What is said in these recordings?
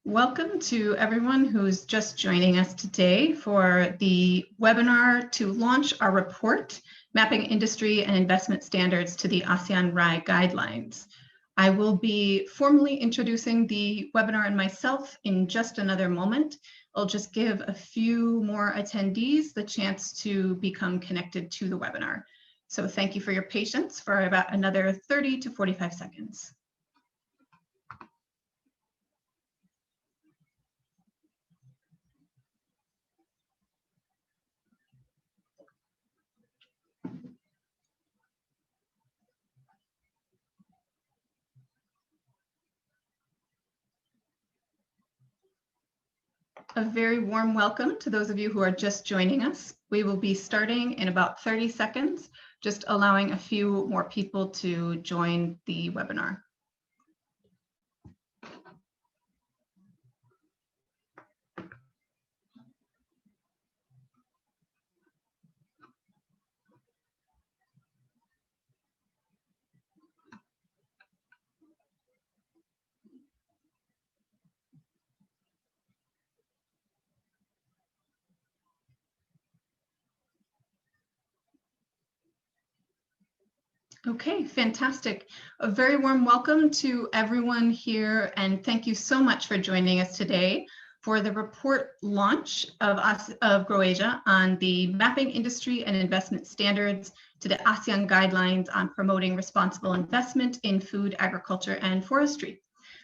Welcome to everyone who's just joining us today for the webinar to launch our report, Mapping Industry and Investment Standards to the ASEAN RAI Guidelines. I will be formally introducing the webinar and myself in just another moment. I'll just give a few more attendees the chance to become connected to the webinar. So thank you for your patience for about another 30 to 45 seconds. A very warm welcome to those of you who are just joining us. We will be starting in about 30 seconds, just allowing a few more people to join the webinar. Okay, fantastic. A very warm welcome to everyone here, and thank you so much for joining us today for the report launch of GrowAsia on the Mapping Industry and Investment Standards to the ASEAN Guidelines on Promoting Responsible Investment in Food, Agriculture, and Forestry.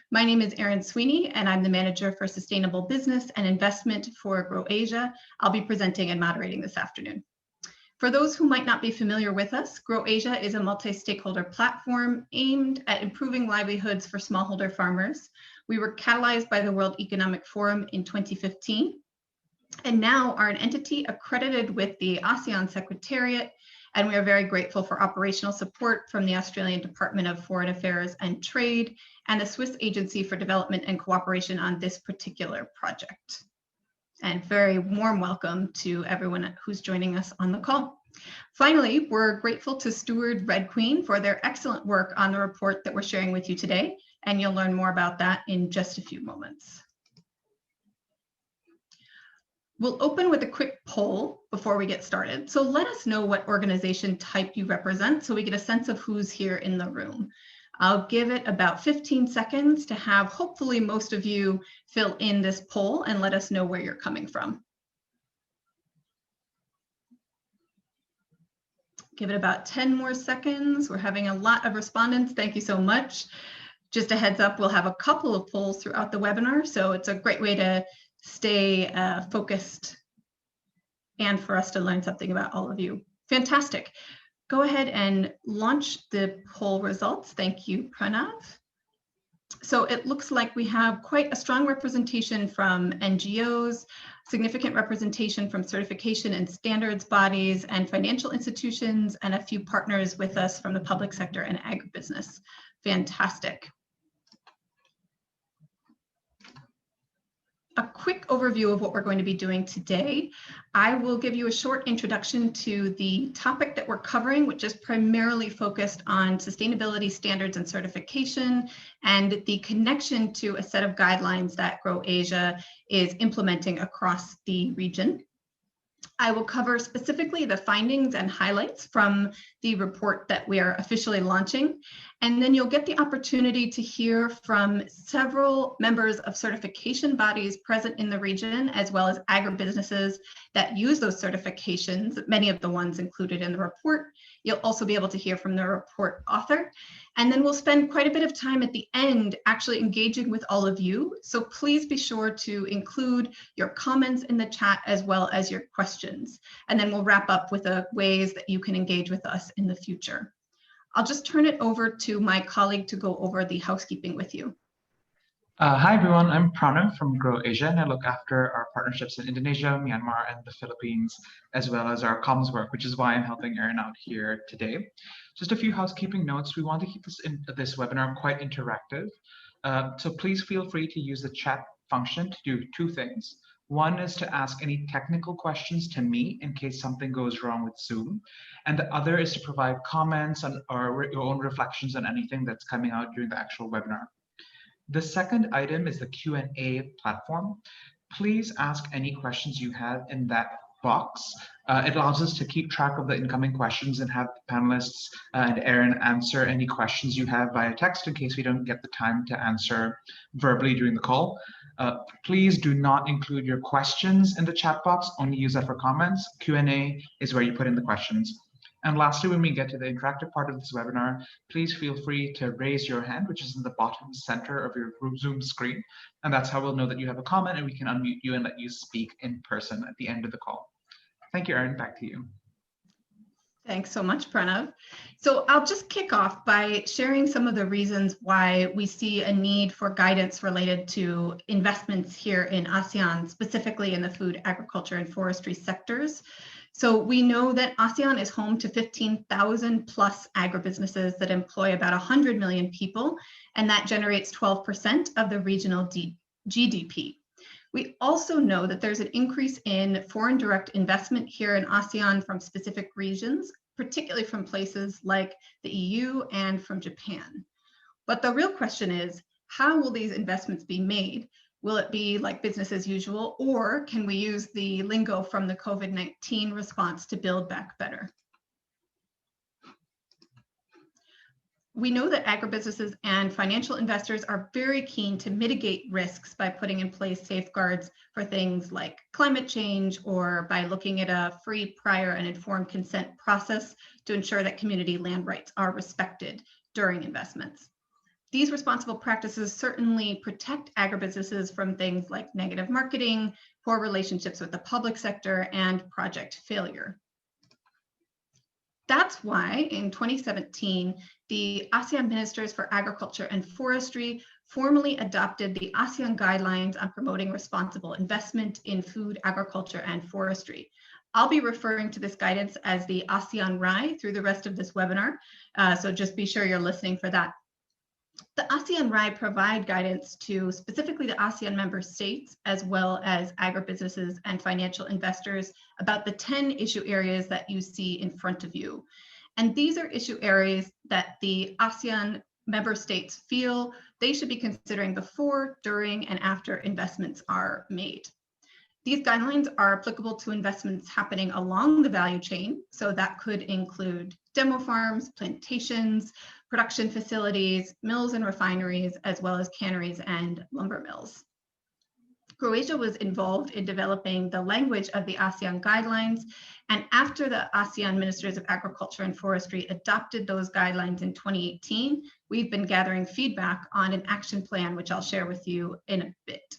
My name is Erin Sweeney, and I'm the Manager for Sustainable Business and Investment for GrowAsia. I'll be presenting and moderating this afternoon. For those who might not be familiar with us, GrowAsia is a multi-stakeholder platform aimed at improving livelihoods for smallholder farmers. We were catalyzed by the World Economic Forum in 2015, and now are an entity accredited with the ASEAN Secretariat, and we are very grateful for operational support from the Australian Department of Foreign Affairs and Trade and the Swiss Agency for Development and Cooperation on this particular project. And very warm welcome to everyone who's joining us on the call. Finally, we're grateful to Steward Red Queen for their excellent work on the report that we're sharing with you today, and you'll learn more about that in just a few moments. We'll open with a quick poll before we get started. So let us know what organization type you represent so we get a sense of who's here in the room. I'll give it about 15 seconds to have hopefully most of you fill in this poll and let us know where you're coming from. Give it about 10 more seconds. We're having a lot of respondents. Thank you so much. Just a heads up, we'll have a couple of polls throughout the webinar, so it's a great way to stay focused and for us to learn something about all of you. Fantastic. Go ahead and launch the poll results. Thank you, Pranav. So it looks like we have quite a strong representation from NGOs, significant representation from certification and standards bodies and financial institutions, and a few partners with us from the public sector and agribusiness. Fantastic. A quick overview of what we're going to be doing today. I will give you a short introduction to the topic that we're covering, which is primarily focused on sustainability standards and certification and the connection to a set of guidelines that GrowAsia is implementing across the region. I will cover specifically the findings and highlights from the report that we are officially launching, and then you'll get the opportunity to hear from several members of certification bodies present in the region, as well as agribusinesses that use those certifications, many of the ones included in the report. You'll also be able to hear from the report author, and then we'll spend quite a bit of time at the end actually engaging with all of you. So please be sure to include your comments in the chat as well as your questions. And then we'll wrap up with ways that you can engage with us in the future. I'll just turn it over to my colleague to go over the housekeeping with you. Hi everyone, I'm Pranav from GrowAsia, and I look after our partnerships in Indonesia, Myanmar, and the Philippines, as well as our comms work, which is why I'm helping Erin out here today. Just a few housekeeping notes. We want to keep this webinar quite interactive, so please feel free to use the chat function to do two things. One is to ask any technical questions to me in case something goes wrong with Zoom, and the other is to provide comments or your own reflections on anything that's coming out during the actual webinar. The second item is the Q&A platform. Please ask any questions you have in that box. It allows us to keep track of the incoming questions and have the panelists and Erin answer any questions you have via text in case we don't get the time to answer verbally during the call. Please do not include your questions in the chat box, only use that for comments. Q&A is where you put in the questions. And lastly, when we get to the interactive part of this webinar, please feel free to raise your hand, which is in the bottom center of your Zoom screen. And that's how we'll know that you have a comment and we can unmute you and let you speak in person at the end of the call. Thank you, Erin, back to you. Thanks so much, Pranav. So I'll just kick off by sharing some of the reasons why we see a need for guidance related to investments here in ASEAN, specifically in the food, agriculture, and forestry sectors. So we know that ASEAN is home to 15,000 plus agribusinesses that employ about 100 million people, and that generates 12% of the regional GDP. We also know that there's an increase in foreign direct investment here in ASEAN from specific regions, particularly from places like the EU and from Japan. But the real question is, how will these investments be made? Will it be like business as usual, or can we use the lingo from the COVID-19 response to build back better? We know that agribusinesses and financial investors are very keen to mitigate risks by putting in place safeguards for things like climate change, or by looking at a free, prior, and informed consent process to ensure that community land rights are respected during investments. These responsible practices certainly protect agribusinesses from things like negative marketing, poor relationships with the public sector, and project failure. That's why in 2017, the ASEAN Ministers for Agriculture and Forestry formally adopted the ASEAN Guidelines on promoting responsible investment in food, agriculture, and forestry. I'll be referring to this guidance as the ASEAN RAI through the rest of this webinar, so just be sure you're listening for that. The ASEAN RAI provide guidance to specifically the ASEAN member states, as well as agribusinesses and financial investors, about the 10 issue areas that you see in front of you. And these are issue areas that the ASEAN member states feel they should be considering before, during, and after investments are made. These guidelines are applicable to investments happening along the value chain, so that could include demo farms, plantations, production facilities, mills and refineries, as well as canneries and lumber mills. Croatia was involved in developing the language of the ASEAN guidelines, and after the ASEAN Ministers of Agriculture and Forestry adopted those guidelines in 2018, we've been gathering feedback on an action plan, which I'll share with you in a bit.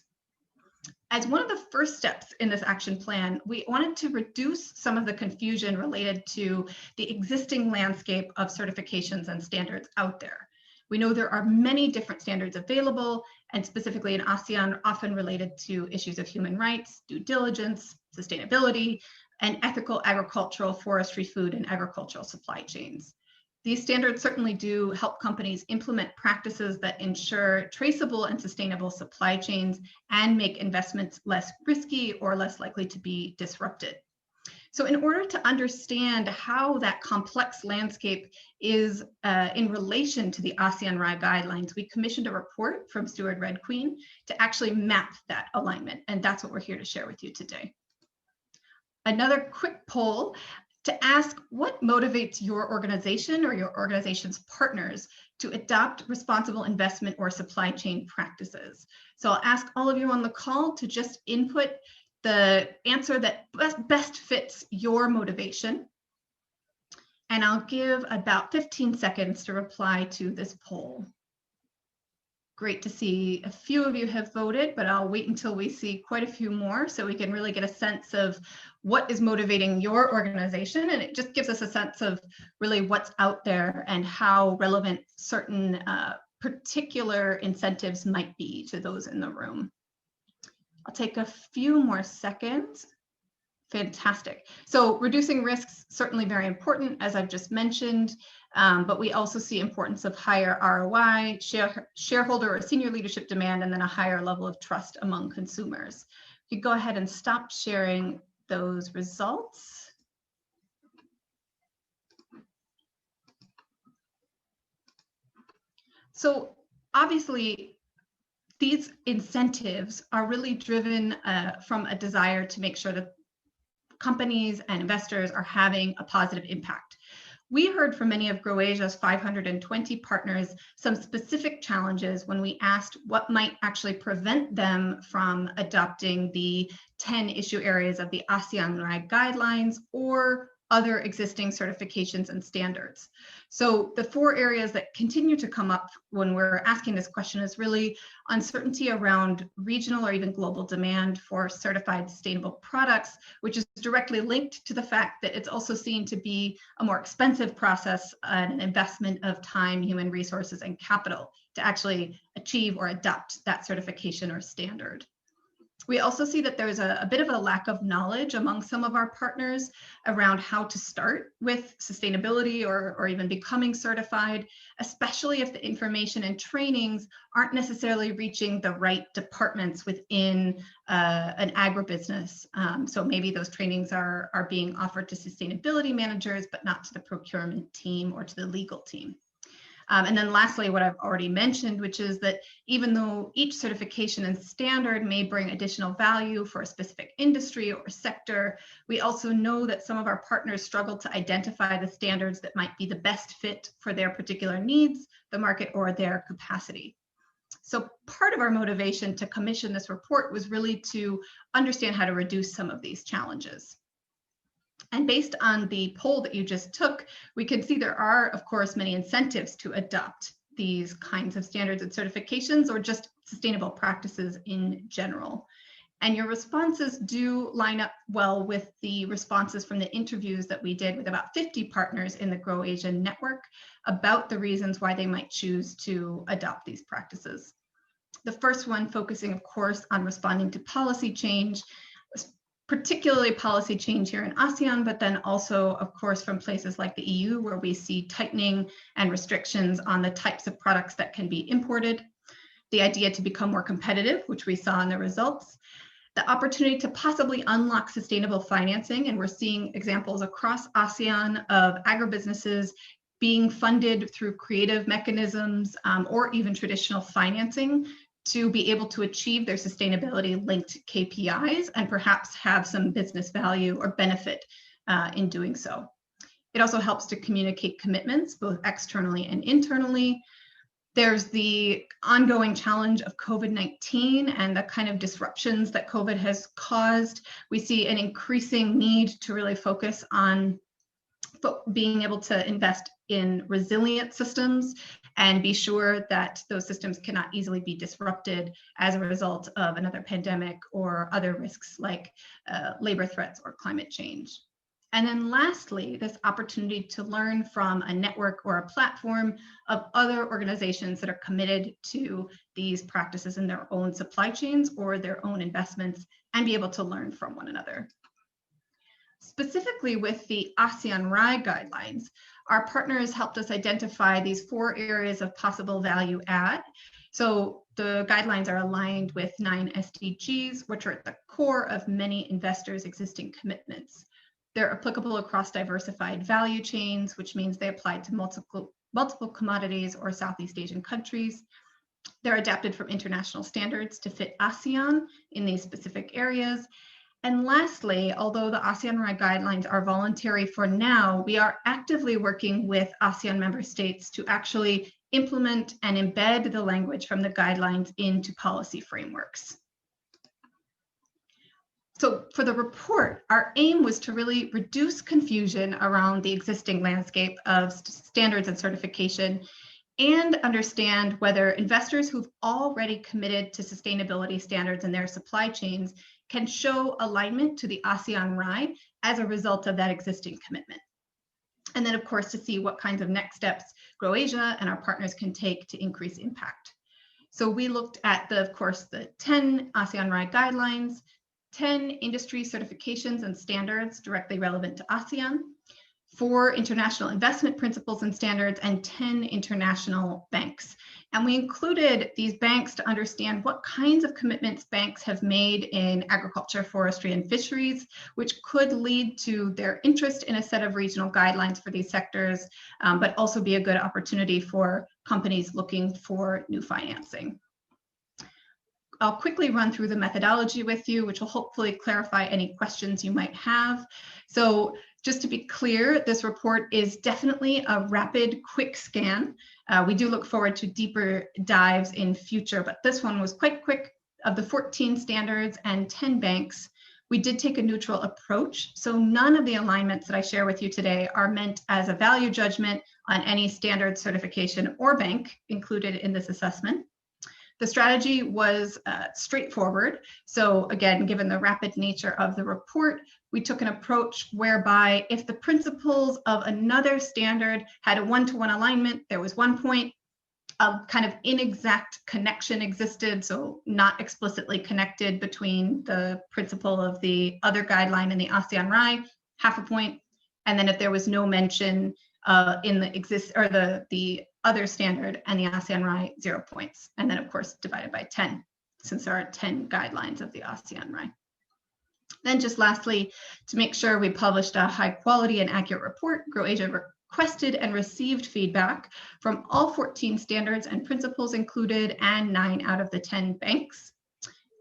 As one of the first steps in this action plan, we wanted to reduce some of the confusion related to the existing landscape of certifications and standards out there. We know there are many different standards available, and specifically in ASEAN, often related to issues of human rights, due diligence, sustainability, and ethical agricultural, forestry, food, and agricultural supply chains. These standards certainly do help companies implement practices that ensure traceable and sustainable supply chains and make investments less risky or less likely to be disrupted. So in order to understand how that complex landscape is in relation to the ASEAN RAI guidelines, we commissioned a report from Stuart Red Queen to actually map that alignment, and that's what we're here to share with you today. Another quick poll to ask what motivates your organization or your organization's partners to adopt responsible investment or supply chain practices. So I'll ask all of you on the call to just input the answer that best fits your motivation. And I'll give about 15 seconds to reply to this poll. Great to see a few of you have voted, but I'll wait until we see quite a few more so we can really get a sense of what is motivating your organization. And it just gives us a sense of really what's out there and how relevant certain particular incentives might be to those in the room. I'll take a few more seconds. Fantastic. So reducing risks, certainly very important, as I've just mentioned, but we also see importance of higher ROI, shareholder or senior leadership demand, and then a higher level of trust among consumers. You go ahead and stop sharing those results. So obviously, these incentives are really driven from a desire to make sure that companies and investors are having a positive impact. We heard from many of GrowAsia's 520 partners some specific challenges when we asked what might actually prevent them from adopting the 10 issue areas of the ASEAN RAI guidelines or other existing certifications and standards. So the 4 areas that continue to come up when we're asking this question is really uncertainty around regional or even global demand for certified sustainable products, which is directly linked to the fact that it's also seen to be a more expensive process and an investment of time, human resources, and capital to actually achieve or adopt that certification or standard. We also see that there's a bit of a lack of knowledge among some of our partners around how to start with sustainability or even becoming certified, especially if the information and trainings aren't necessarily reaching the right departments within an agribusiness. So maybe those trainings are being offered to sustainability managers, but not to the procurement team or to the legal team. And then lastly, what I've already mentioned, which is that even though each certification and standard may bring additional value for a specific industry or sector, we also know that some of our partners struggle to identify the standards that might be the best fit for their particular needs, the market, or their capacity. So part of our motivation to commission this report was really to understand how to reduce some of these challenges. And based on the poll that you just took, we can see there are, of course, many incentives to adopt these kinds of standards and certifications or just sustainable practices in general. And your responses do line up well with the responses from the interviews that we did with about 50 partners in the GrowAsia network about the reasons why they might choose to adopt these practices. The first one focusing, of course, on responding to policy change, particularly policy change here in ASEAN, but then also, of course, from places like the EU, where we see tightening and restrictions on the types of products that can be imported, the idea to become more competitive, which we saw in the results, the opportunity to possibly unlock sustainable financing, and we're seeing examples across ASEAN of agribusinesses being funded through creative mechanisms or even traditional financing to be able to achieve their sustainability linked KPIs and perhaps have some business value or benefit in doing so. It also helps to communicate commitments both externally and internally. There's the ongoing challenge of COVID-19 and the kind of disruptions that COVID has caused. We see an increasing need to really focus on being able to invest in resilient systems and be sure that those systems cannot easily be disrupted as a result of another pandemic or other risks like labor threats or climate change. And then lastly, this opportunity to learn from a network or a platform of other organizations that are committed to these practices in their own supply chains or their own investments and be able to learn from one another. Specifically with the ASEAN RAI guidelines, our partners helped us identify these 4 areas of possible value add. So the guidelines are aligned with 9 SDGs, which are at the core of many investors' existing commitments. They're applicable across diversified value chains, which means they apply to multiple commodities or Southeast Asian countries. They're adapted from international standards to fit ASEAN in these specific areas. And lastly, although the ASEAN RAI guidelines are voluntary for now, we are actively working with ASEAN member states to actually implement and embed the language from the guidelines into policy frameworks. So for the report, our aim was to really reduce confusion around the existing landscape of standards and certification and understand whether investors who've already committed to sustainability standards in their supply chains can show alignment to the ASEAN RAI as a result of that existing commitment. And then, of course, to see what kinds of next steps GrowAsia and our partners can take to increase impact. So we looked at, of course, the 10 ASEAN RAI guidelines, 10 industry certifications and standards directly relevant to ASEAN, 4 international investment principles and standards, and 10 international banks. And we included these banks to understand what kinds of commitments banks have made in agriculture, forestry, and fisheries, which could lead to their interest in a set of regional guidelines for these sectors, but also be a good opportunity for companies looking for new financing. I'll quickly run through the methodology with you, which will hopefully clarify any questions you might have. So just to be clear, this report is definitely a rapid, quick scan. We do look forward to deeper dives in future, but this one was quite quick. Of the 14 standards and 10 banks, we did take a neutral approach. So none of the alignments that I share with you today are meant as a value judgment on any standard, certification, or bank included in this assessment. The strategy was straightforward. So again, given the rapid nature of the report, we took an approach whereby if the principles of another standard had a one-to-one alignment, there was 1 point, a kind of inexact connection existed, so not explicitly connected between the principle of the other guideline and the ASEAN RAI, 0.5 point. And then if there was no mention in the other standard and the ASEAN RAI, 0 points. And then of course divided by 10, since there are 10 guidelines of the ASEAN RAI. Then just lastly, to make sure we published a high quality and accurate report, GrowAsia requested and received feedback from all 14 standards and principles included and 9 out of the 10 banks.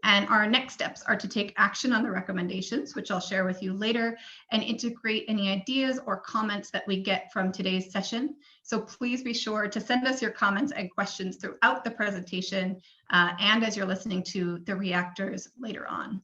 And our next steps are to take action on the recommendations, which I'll share with you later, and integrate any ideas or comments that we get from today's session. So please be sure to send us your comments and questions throughout the presentation and as you're listening to the reactors later on.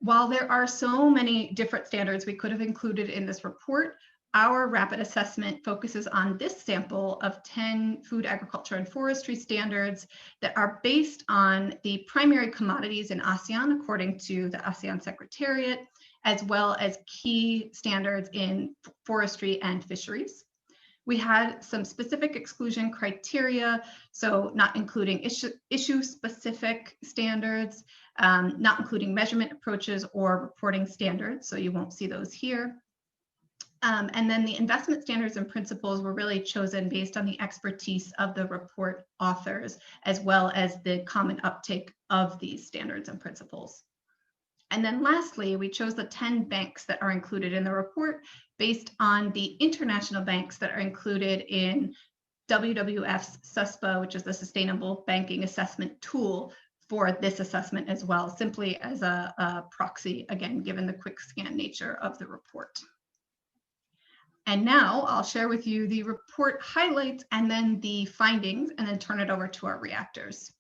While there are so many different standards we could have included in this report, our rapid assessment focuses on this sample of 10 food, agriculture, and forestry standards that are based on the primary commodities in ASEAN, according to the ASEAN Secretariat, as well as key standards in forestry and fisheries. We had some specific exclusion criteria, so not including issue-specific standards, not including measurement approaches or reporting standards, so you won't see those here. And then the investment standards and principles were really chosen based on the expertise of the report authors, as well as the common uptake of these standards and principles. And then lastly, we chose the 10 banks that are included in the report based on the international banks that are included in WWF's SUSPA, which is the Sustainable Banking Assessment Tool for this assessment as well, simply as a proxy, again, given the quick scan nature of the report. And now I'll share with you the report highlights and then the findings, and then turn it over to our reactors.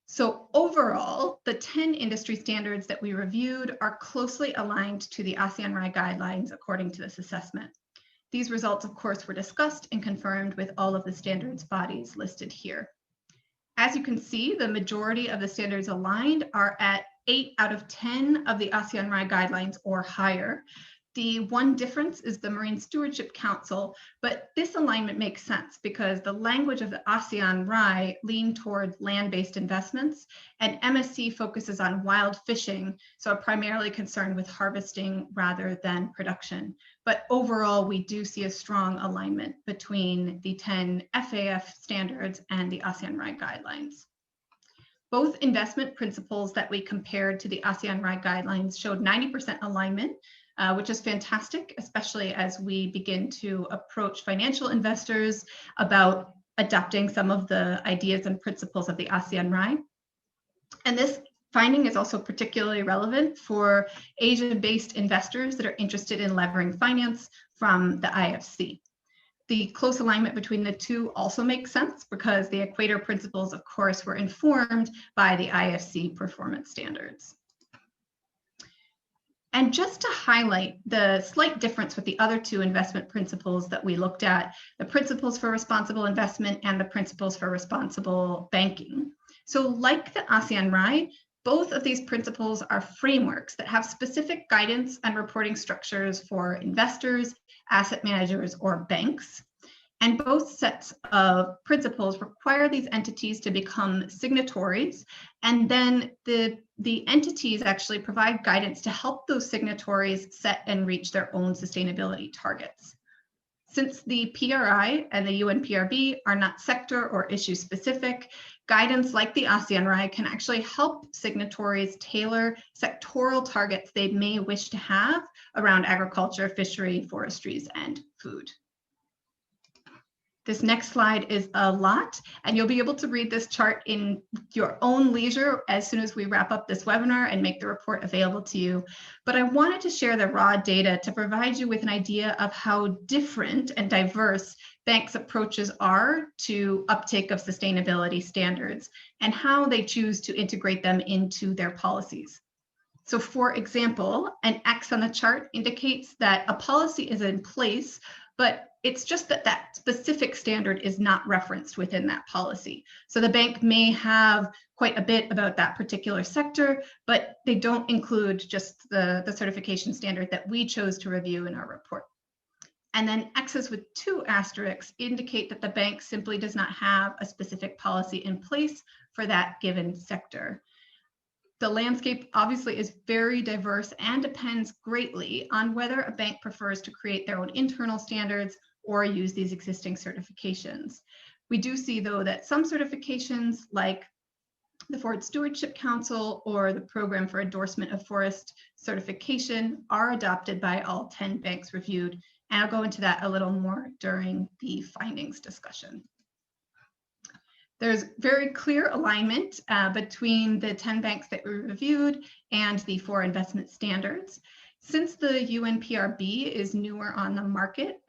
So overall, the 10 industry standards that we reviewed are closely aligned to the ASEAN RAI guidelines according to this assessment. These results, of course, were discussed and confirmed with all of the standards bodies listed here. As you can see, the majority of the standards aligned are at 8 out of 10 of the ASEAN RAI guidelines or higher. The one difference is the Marine Stewardship Council, but this alignment makes sense because the language of the ASEAN RAI lean toward land-based investments, and MSC focuses on wild fishing, so are primarily concerned with harvesting rather than production. But overall, we do see a strong alignment between the 10 FAF standards and the ASEAN RAI guidelines. Both investment principles that we compared to the ASEAN RAI guidelines showed 90% alignment, which is fantastic, especially as we begin to approach financial investors about adopting some of the ideas and principles of the ASEAN RAI. And this finding is also particularly relevant for Asian-based investors that are interested in levering finance from the IFC. The close alignment between the two also makes sense because the Equator principles, of course, were informed by the IFC performance standards. And just to highlight the slight difference with the other two investment principles that we looked at, the principles for responsible investment and the principles for responsible banking. So like the ASEAN RAI, both of these principles are frameworks that have specific guidance and reporting structures for investors, asset managers, or banks. And both sets of principles require these entities to become signatories, and then the entities actually provide guidance to help those signatories set and reach their own sustainability targets. Since the PRI and the UNPRB are not sector or issue specific, guidance like the ASEAN RAI can actually help signatories tailor sectoral targets they may wish to have around agriculture, fishery, forestries, and food. This next slide is a lot, and you'll be able to read this chart in your own leisure as soon as we wrap up this webinar and make the report available to you. But I wanted to share the raw data to provide you with an idea of how different and diverse banks' approaches are to uptake of sustainability standards and how they choose to integrate them into their policies. So for example, an X on the chart indicates that a policy is in place, but it's just that that specific standard is not referenced within that policy. So the bank may have quite a bit about that particular sector, but they don't include just the certification standard that we chose to review in our report. And then X's with 2 asterisks indicate that the bank simply does not have a specific policy in place for that given sector. The landscape obviously is very diverse and depends greatly on whether a bank prefers to create their own internal standards or use these existing certifications. We do see, though, that some certifications like the Forest Stewardship Council or the Program for Endorsement of Forest Certification are adopted by all 10 banks reviewed, and I'll go into that a little more during the findings discussion. There's very clear alignment between the 10 banks that we reviewed and the 4 investment standards. Since the UNPRB is newer on the market,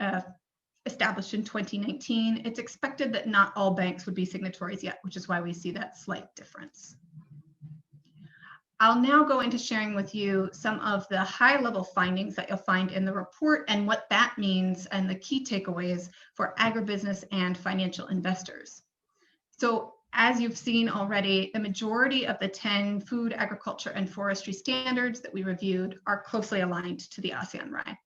established in 2019, it's expected that not all banks would be signatories yet, which is why we see that slight difference. I'll now go into sharing with you some of the high-level findings that you'll find in the report and what that means and the key takeaways for agribusiness and financial investors. So as you've seen already, the majority of the 10 food, agriculture, and forestry standards that we reviewed are closely aligned to the ASEAN RAI.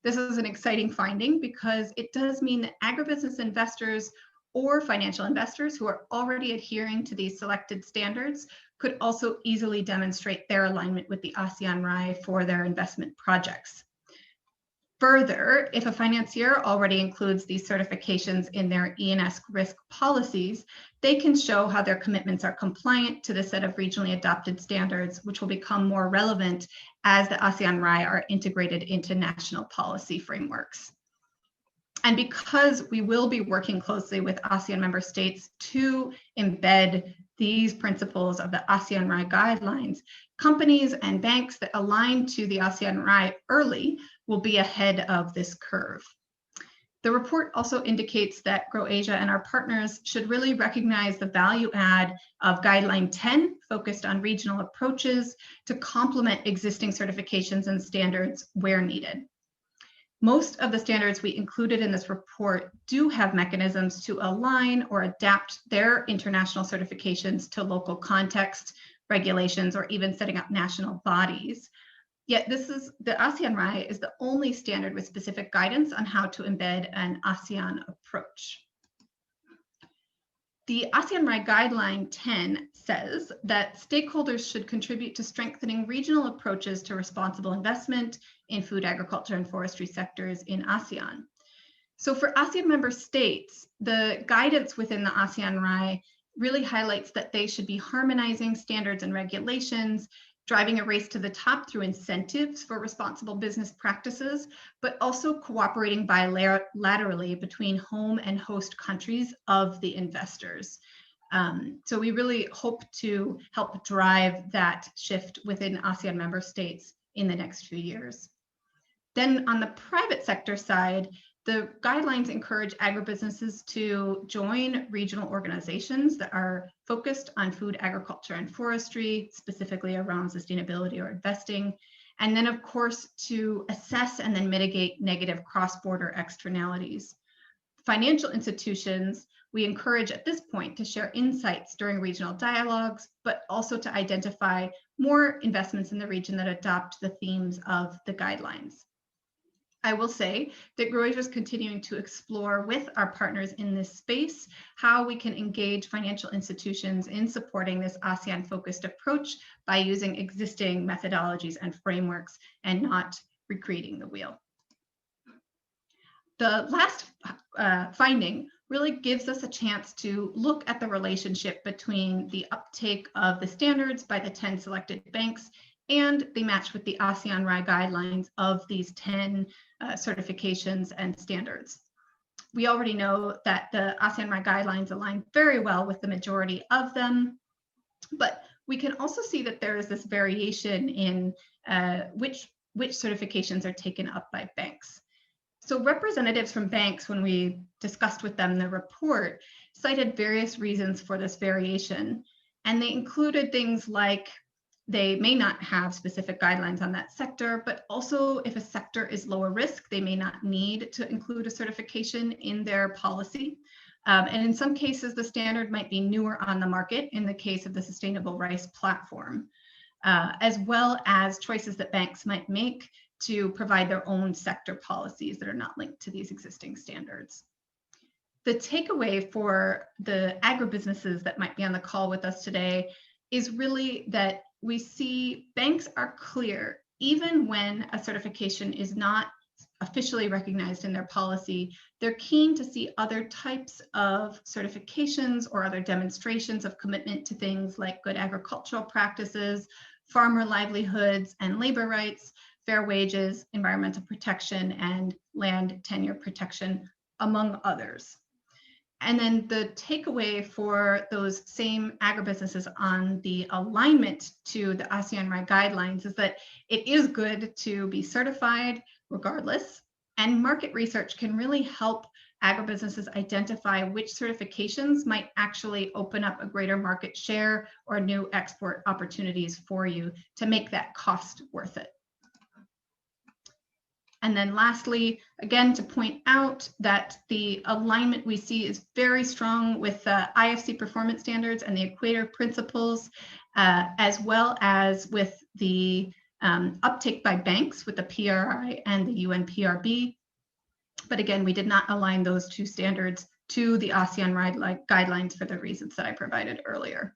This is an exciting finding because it does mean that agribusiness investors or financial investors who are already adhering to these selected standards could also easily demonstrate their alignment with the ASEAN RAI for their investment projects. Further, if a financier already includes these certifications in their E&S risk policies, they can show how their commitments are compliant to the set of regionally adopted standards, which will become more relevant as the ASEAN RAI are integrated into national policy frameworks. And because we will be working closely with ASEAN member states to embed these principles of the ASEAN RAI guidelines, companies and banks that align to the ASEAN RAI early will be ahead of this curve. The report also indicates that GrowAsia and our partners should really recognize the value add of Guideline 10, focused on regional approaches to complement existing certifications and standards where needed. Most of the standards we included in this report do have mechanisms to align or adapt their international certifications to local context, regulations, or even setting up national bodies. Yet the ASEAN RAI is the only standard with specific guidance on how to embed an ASEAN approach. The ASEAN RAI Guideline 10 says that stakeholders should contribute to strengthening regional approaches to responsible investment in food, agriculture, and forestry sectors in ASEAN. So for ASEAN member states, the guidance within the ASEAN RAI really highlights that they should be harmonizing standards and regulations, driving a race to the top through incentives for responsible business practices, but also cooperating bilaterally between home and host countries of the investors. So we really hope to help drive that shift within ASEAN member states in the next few years. Then on the private sector side, the guidelines encourage agribusinesses to join regional organizations that are focused on food, agriculture, and forestry, specifically around sustainability or investing. And then, of course, to assess and then mitigate negative cross-border externalities. Financial institutions, we encourage at this point to share insights during regional dialogues, but also to identify more investments in the region that adopt the themes of the guidelines. I will say that GrowAsia is continuing to explore with our partners in this space how we can engage financial institutions in supporting this ASEAN-focused approach by using existing methodologies and frameworks and not recreating the wheel. The last finding really gives us a chance to look at the relationship between the uptake of the standards by the 10 selected banks and the match with the ASEAN RAI guidelines of these 10 certifications and standards. We already know that the ASEAN RAI guidelines align very well with the majority of them, but we can also see that there is this variation in which certifications are taken up by banks. So representatives from banks, when we discussed with them the report, cited various reasons for this variation, and they included things like they may not have specific guidelines on that sector, but also if a sector is lower risk, they may not need to include a certification in their policy. And in some cases, the standard might be newer on the market in the case of the sustainable rice platform, as well as choices that banks might make to provide their own sector policies that are not linked to these existing standards. The takeaway for the agribusinesses that might be on the call with us today is really that we see banks are clear, even when a certification is not officially recognized in their policy, they're keen to see other types of certifications or other demonstrations of commitment to things like good agricultural practices, farmer livelihoods and labor rights, fair wages, environmental protection, and land tenure protection, among others. And then the takeaway for those same agribusinesses on the alignment to the ASEAN RAI guidelines is that it is good to be certified regardless, and market research can really help agribusinesses identify which certifications might actually open up a greater market share or new export opportunities for you to make that cost worth it. And then lastly, again, to point out that the alignment we see is very strong with the IFC performance standards and the Equator principles, as well as with the uptake by banks with the PRI and the UNPRB. But again, we did not align those two standards to the ASEAN RAI guidelines for the reasons that I provided earlier.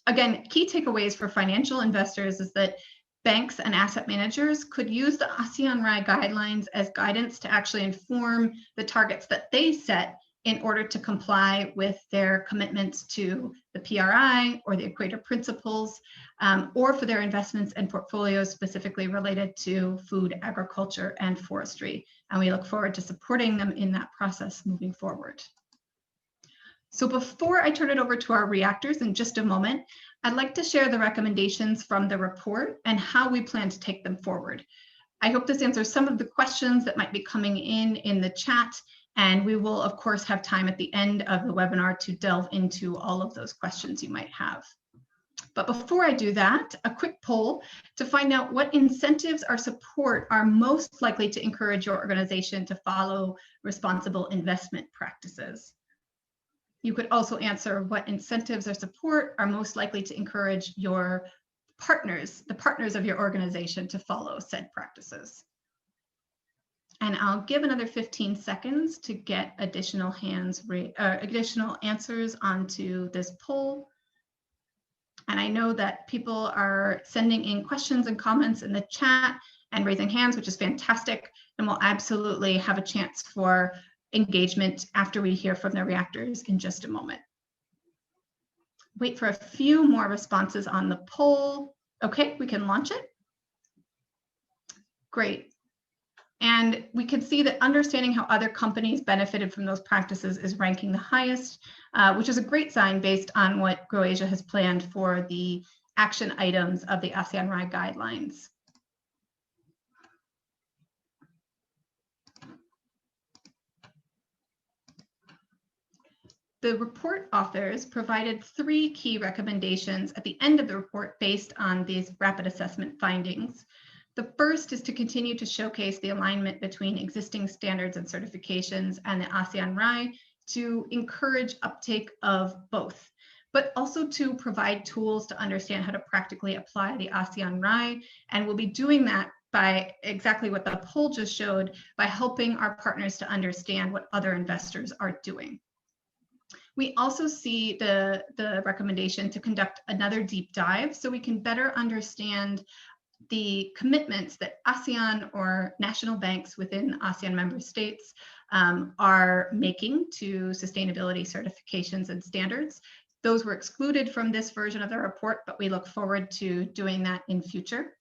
Again, key takeaways for financial investors is that banks and asset managers could use the ASEAN RAI guidelines as guidance to actually inform the targets that they set in order to comply with their commitments to the PRI or the Equator principles, or for their investments and portfolios specifically related to food, agriculture, and forestry. And we look forward to supporting them in that process moving forward. So before I turn it over to our reactors in just a moment, I'd like to share the recommendations from the report and how we plan to take them forward. I hope this answers some of the questions that might be coming in the chat, and we will of course have time at the end of the webinar to delve into all of those questions you might have. But before I do that, a quick poll to find out what incentives or support are most likely to encourage your organization to follow responsible investment practices. You could also answer what incentives or support are most likely to encourage your partners, the partners of your organization, to follow said practices. And I'll give another 15 seconds to get additional additional answers onto this poll. And I know that people are sending in questions and comments in the chat and raising hands, which is fantastic. And we'll absolutely have a chance for engagement after we hear from the reactors in just a moment. Wait for a few more responses on the poll. Okay, we can launch it. Great. And we can see that understanding how other companies benefited from those practices is ranking the highest, which is a great sign based on what GrowAsia has planned for the action items of the ASEAN RAI guidelines. The report authors provided 3 key recommendations at the end of the report based on these rapid assessment findings. The first is to continue to showcase the alignment between existing standards and certifications and the ASEAN RAI to encourage uptake of both, but also to provide tools to understand how to practically apply the ASEAN RAI. And we'll be doing that by exactly what the poll just showed, by helping our partners to understand what other investors are doing. We also see the recommendation to conduct another deep dive so we can better understand the commitments that ASEAN or national banks within ASEAN member states are making to sustainability certifications and standards. Those were excluded from this version of the report, but we look forward to doing that in future.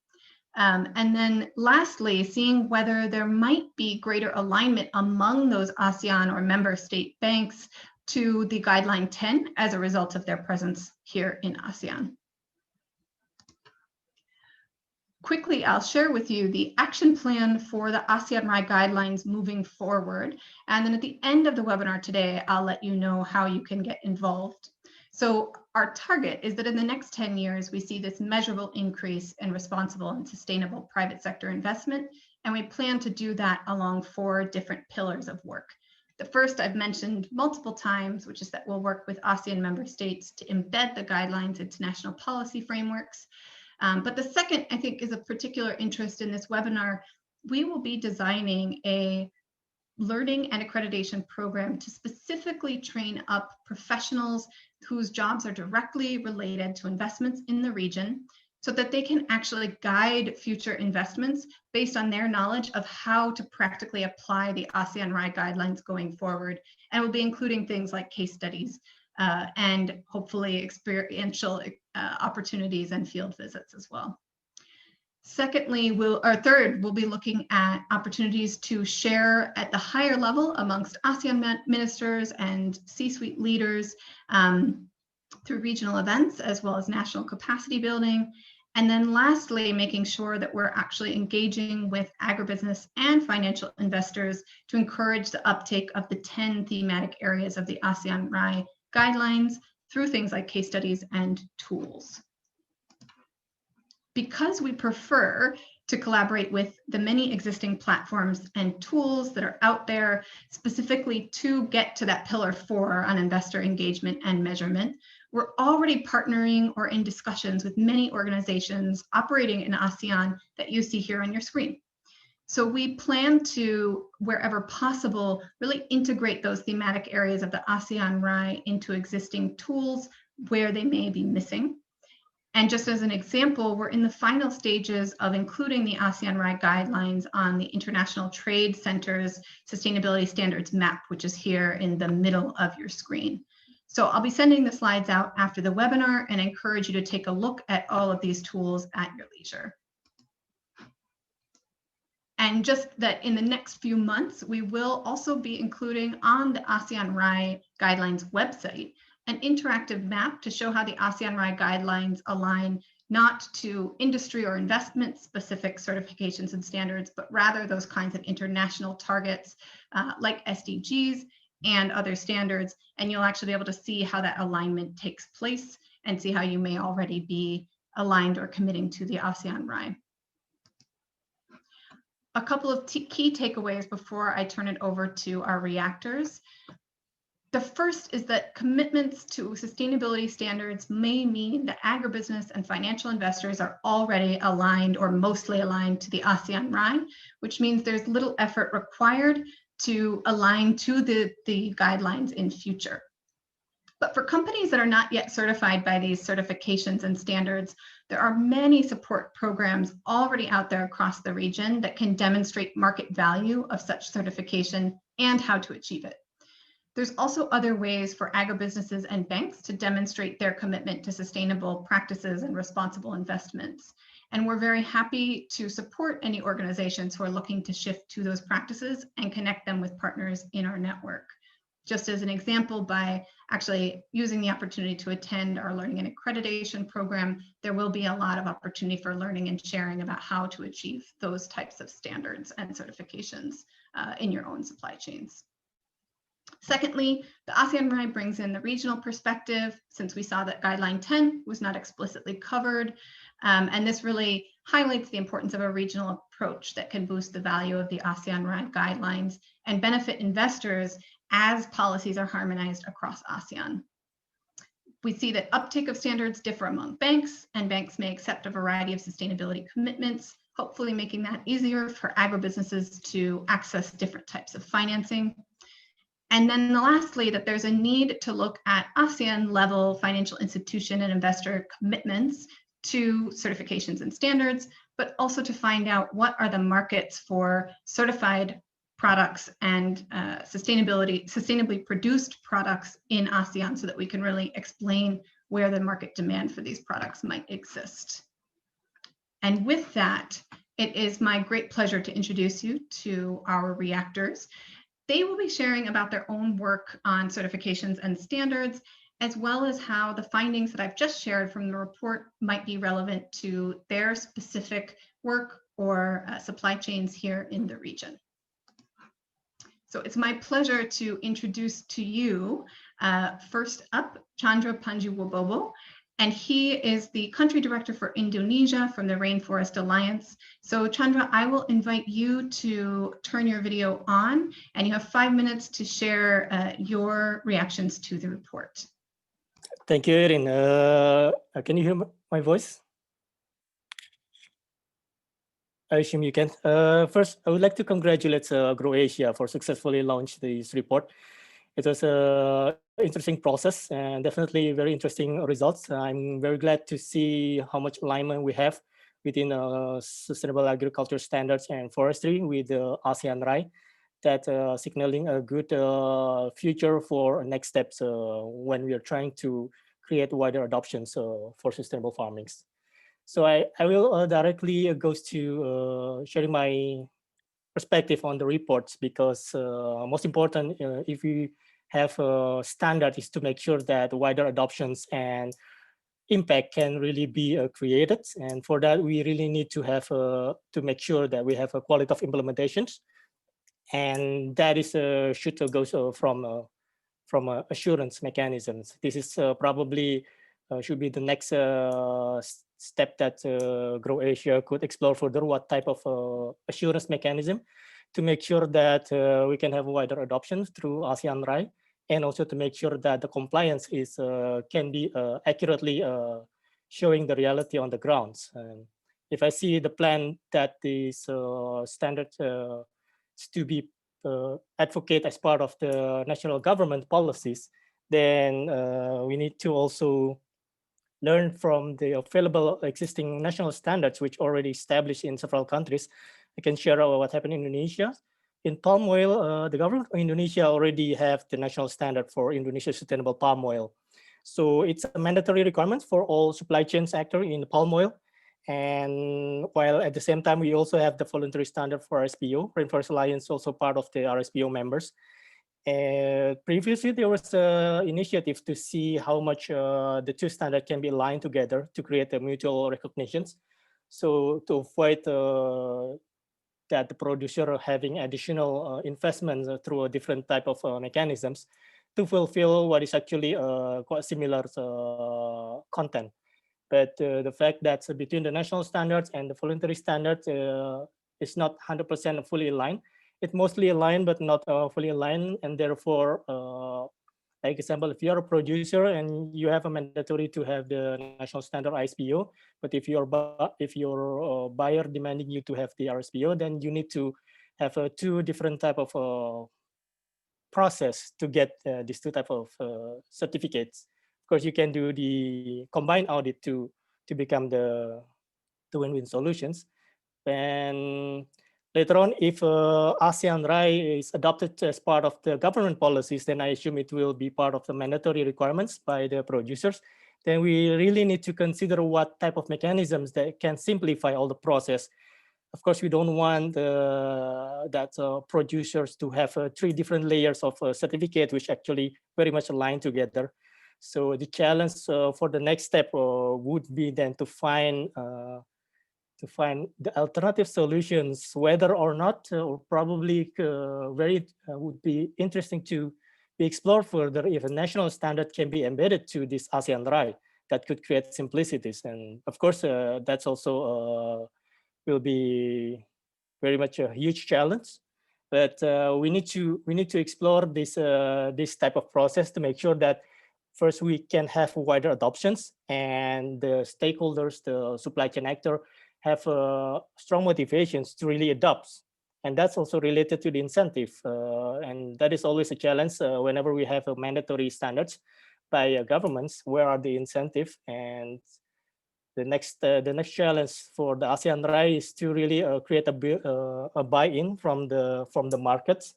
And then lastly, seeing whether there might be greater alignment among those ASEAN or member state banks to the Guideline 10 as a result of their presence here in ASEAN. Quickly, I'll share with you the action plan for the ASEAN RAI guidelines moving forward. And then at the end of the webinar today, I'll let you know how you can get involved. So our target is that in the next 10 years, we see this measurable increase in responsible and sustainable private sector investment. And we plan to do that along 4 different pillars of work. The first I've mentioned multiple times, which is that we'll work with ASEAN member states to embed the guidelines into national policy frameworks. But the second, I think, is of particular interest in this webinar. We will be designing a learning and accreditation program to specifically train up professionals whose jobs are directly related to investments in the region so that they can actually guide future investments based on their knowledge of how to practically apply the ASEAN RAI guidelines going forward. And we'll be including things like case studies and hopefully experiential opportunities and field visits as well. Secondly, third, we'll be looking at opportunities to share at the higher level amongst ASEAN ministers and C-suite leaders through regional events, as well as national capacity building. And then lastly, making sure that we're actually engaging with agribusiness and financial investors to encourage the uptake of the 10 thematic areas of the ASEAN RAI guidelines through things like case studies and tools. Because we prefer to collaborate with the many existing platforms and tools that are out there specifically to get to that pillar 4 on investor engagement and measurement, we're already partnering or in discussions with many organizations operating in ASEAN that you see here on your screen. So we plan to, wherever possible, really integrate those thematic areas of the ASEAN RAI into existing tools where they may be missing. And just as an example, we're in the final stages of including the ASEAN RAI guidelines on the International Trade Center's Sustainability Standards Map, which is here in the middle of your screen. So I'll be sending the slides out after the webinar and encourage you to take a look at all of these tools at your leisure. And just that in the next few months, we will also be including on the ASEAN RAI guidelines website an interactive map to show how the ASEAN RAI guidelines align not to industry or investment specific certifications and standards, but rather those kinds of international targets like SDGs and other standards. And you'll actually be able to see how that alignment takes place and see how you may already be aligned or committing to the ASEAN RAI. A couple of key takeaways before I turn it over to our reactors. The first is that commitments to sustainability standards may mean that agribusiness and financial investors are already aligned or mostly aligned to the ASEAN RAI, which means there's little effort required to align to the guidelines in future. But for companies that are not yet certified by these certifications and standards, there are many support programs already out there across the region that can demonstrate market value of such certification and how to achieve it. There's also other ways for agribusinesses and banks to demonstrate their commitment to sustainable practices and responsible investments. And we're very happy to support any organizations who are looking to shift to those practices and connect them with partners in our network. Just as an example, by actually using the opportunity to attend our learning and accreditation program, there will be a lot of opportunity for learning and sharing about how to achieve those types of standards and certifications in your own supply chains. Secondly, the ASEAN RAI brings in the regional perspective, since we saw that Guideline 10 was not explicitly covered. And this really highlights the importance of a regional approach that can boost the value of the ASEAN RAI guidelines and benefit investors as policies are harmonized across ASEAN. We see that uptake of standards differ among banks, and banks may accept a variety of sustainability commitments, hopefully making that easier for agribusinesses to access different types of financing. And then lastly, that there's a need to look at ASEAN level financial institution and investor commitments to certifications and standards, but also to find out what are the markets for certified products and sustainably produced products in ASEAN, so that we can really explain where the market demand for these products might exist. And with that, it is my great pleasure to introduce you to our reactors. They will be sharing about their own work on certifications and standards, as well as how the findings that I've just shared from the report might be relevant to their specific work or supply chains here in the region. So it's my pleasure to introduce to you, first up, Chandra Panjiwabobo, and he is the country director for Indonesia from the Rainforest Alliance. So Chandra, I will invite you to turn your video on, and you have 5 minutes to share your reactions to the report. Thank you, Erin. Can you hear my voice? I assume you can. First, I would like to congratulate GrowAsia for successfully launching this report. It was an interesting process and definitely very interesting results. I'm very glad to see how much alignment we have within sustainable agriculture standards and forestry with the ASEAN RAI, that signaling a good future for next steps when we are trying to create wider adoptions for sustainable farmings. So I will directly go to sharing my perspective on the reports, because most important, if we have a standard, is to make sure that wider adoptions and impact can really be created. And for that, we really need to have to make sure that we have a quality of implementations. And that is should go from assurance mechanisms. This is probably should be the next step that GrowAsia could explore further, what type of assurance mechanism to make sure that we can have wider adoption through ASEAN RAI, and also to make sure that the compliance is can be accurately showing the reality on the grounds. If I see the plan that is standard to be advocate as part of the national government policies, then we need to also learn from the available existing national standards, which already established in several countries. I can share what happened in Indonesia. In palm oil, the government of Indonesia already have the national standard for Indonesia sustainable palm oil. So it's a mandatory requirement for all supply chains actors in palm oil. And while at the same time, we also have the voluntary standard for RSPO. Rainforest Alliance also part of the RSPO members. Previously, there was an initiative to see how much the two standards can be aligned together to create a mutual recognitions. So to avoid that the producer having additional investments through a different type of mechanisms to fulfill what is actually quite similar content. But the fact that between the national standards and the voluntary standards is not 100% fully aligned. It's mostly aligned, but not fully aligned. And therefore, like example, if you're a producer and you have a mandatory to have the national standard ISPO, but if your buyer demanding you to have the RSPO, then you need to have two different type of process to get these two type of certificates. Of course, you can do the combined audit to become the win-win solutions. And later on, if ASEAN RAI is adopted as part of the government policies, then I assume it will be part of the mandatory requirements by the producers. Then we really need to consider what type of mechanisms that can simplify all the process. Of course, we don't want producers to have 3 different layers of certificate, which actually very much align together. So the challenge for the next step would be then to find the alternative solutions, whether or not, or probably would be interesting to be explored further if a national standard can be embedded to this ASEAN RAI that could create simplicities. And of course, that's also will be very much a huge challenge. But we need to explore this this type of process to make sure that first we can have wider adoptions, and the stakeholders, the supply chain actor, have strong motivations to really adopt. And that's also related to the incentive. And that is always a challenge whenever we have a mandatory standards by governments. Where are the incentives? And the next challenge for the ASEAN RAI is to really create a buy-in from the markets,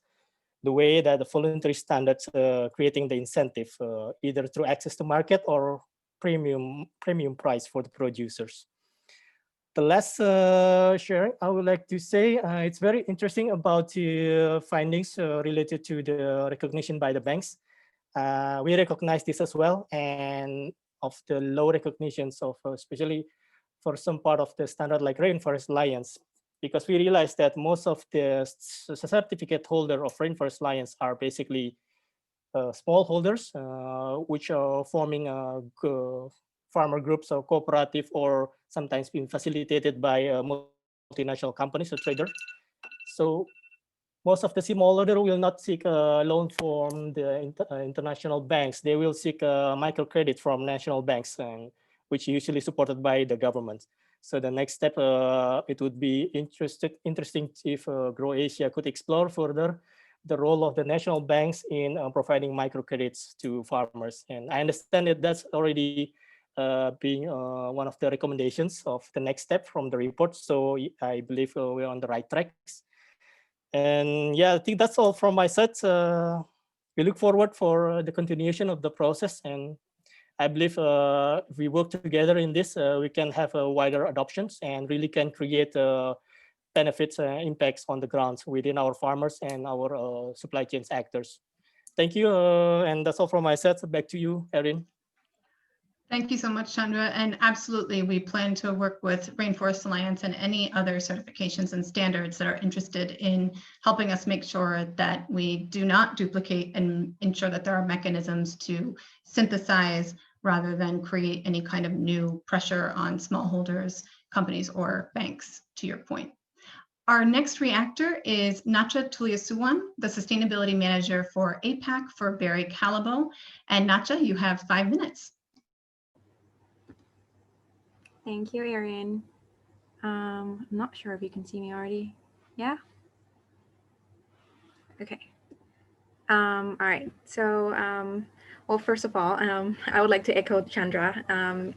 the way that the voluntary standards creating the incentive, either through access to market or premium price for the producers. The last sharing I would like to say, it's very interesting about the findings related to the recognition by the banks. We recognize this as well, and of the low recognitions of especially for some part of the standard like Rainforest Alliance, because we realize that most of the certificate holder of Rainforest Alliance are basically small holders, which are forming farmer groups or cooperative, or sometimes being facilitated by multinational companies or traders. So most of the smallholder will not seek a loan from the international banks. They will seek microcredit from national banks, and which usually supported by the government. So the next step, it would be interesting if Grow Asia could explore further the role of the national banks in providing microcredits to farmers. And I understand that that's already being one of the recommendations of the next step from the report. So I believe we're on the right tracks. And yeah, I think that's all from my side. We look forward for the continuation of the process, and I believe if we work together in this, we can have a wider adoptions and really can create benefits and impacts on the ground within our farmers and our supply chains actors. Thank you, and that's all from my side. Back to you, Erin. Thank you so much, Chandra. And absolutely, we plan to work with Rainforest Alliance and any other certifications and standards that are interested in helping us make sure that we do not duplicate and ensure that there are mechanisms to synthesize rather than create any kind of new pressure on smallholders, companies, or banks, to your point. Our next reactor is Nacha Tuliasuwan, the Sustainability Manager for APAC for Barry Callebaut. And Nacha, you have 5 minutes. Thank you, Erin. I'm not sure if you can see me already. Yeah? Okay. All right. So, well, first of all, I would like to echo Chandra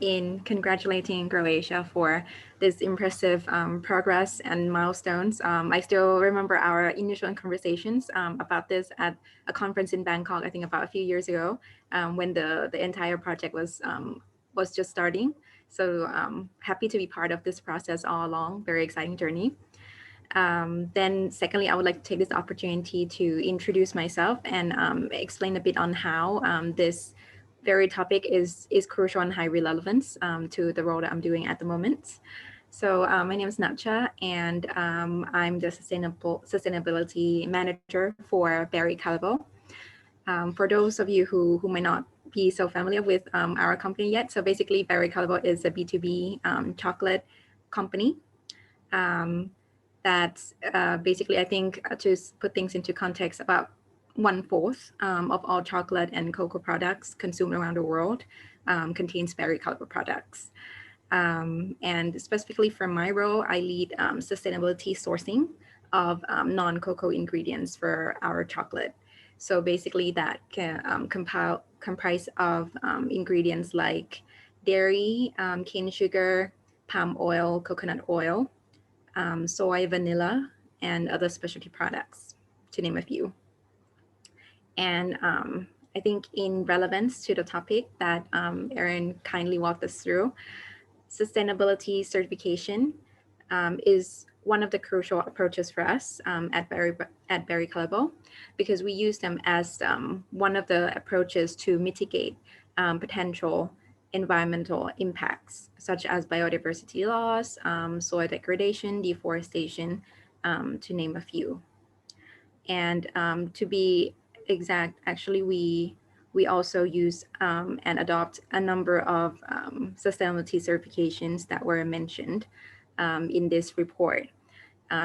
in congratulating Grow Asia for this impressive progress and milestones. I still remember our initial conversations about this at a conference in Bangkok, I think about a few years ago, when the entire project was just starting. So happy to be part of this process all along. Very exciting journey. Then secondly, I would like to take this opportunity to introduce myself and explain a bit on how this very topic is crucial and high relevance to the role that I'm doing at the moment. So my name is Nacha, and I'm the sustainability manager for Barry Callebaut. For those of you who might not be so familiar with our company yet, so basically Barry Callebaut is a B2B chocolate company. That's basically, I think, to put things into context, about 1/4 of all chocolate and cocoa products consumed around the world contains Barry Callebaut products. And specifically for my role, I lead sustainability sourcing of non-cocoa ingredients for our chocolate. So basically that can comprise of ingredients like dairy, cane sugar, palm oil, coconut oil, soy, vanilla, and other specialty products, to name a few. And I think in relevance to the topic that Erin kindly walked us through, sustainability certification is one of the crucial approaches for us at Barry Callebaut, because we use them as one of the approaches to mitigate potential environmental impacts, such as biodiversity loss, soil degradation, deforestation, to name a few. And to be exact, actually, we also use and adopt a number of sustainability certifications that were mentioned in this report,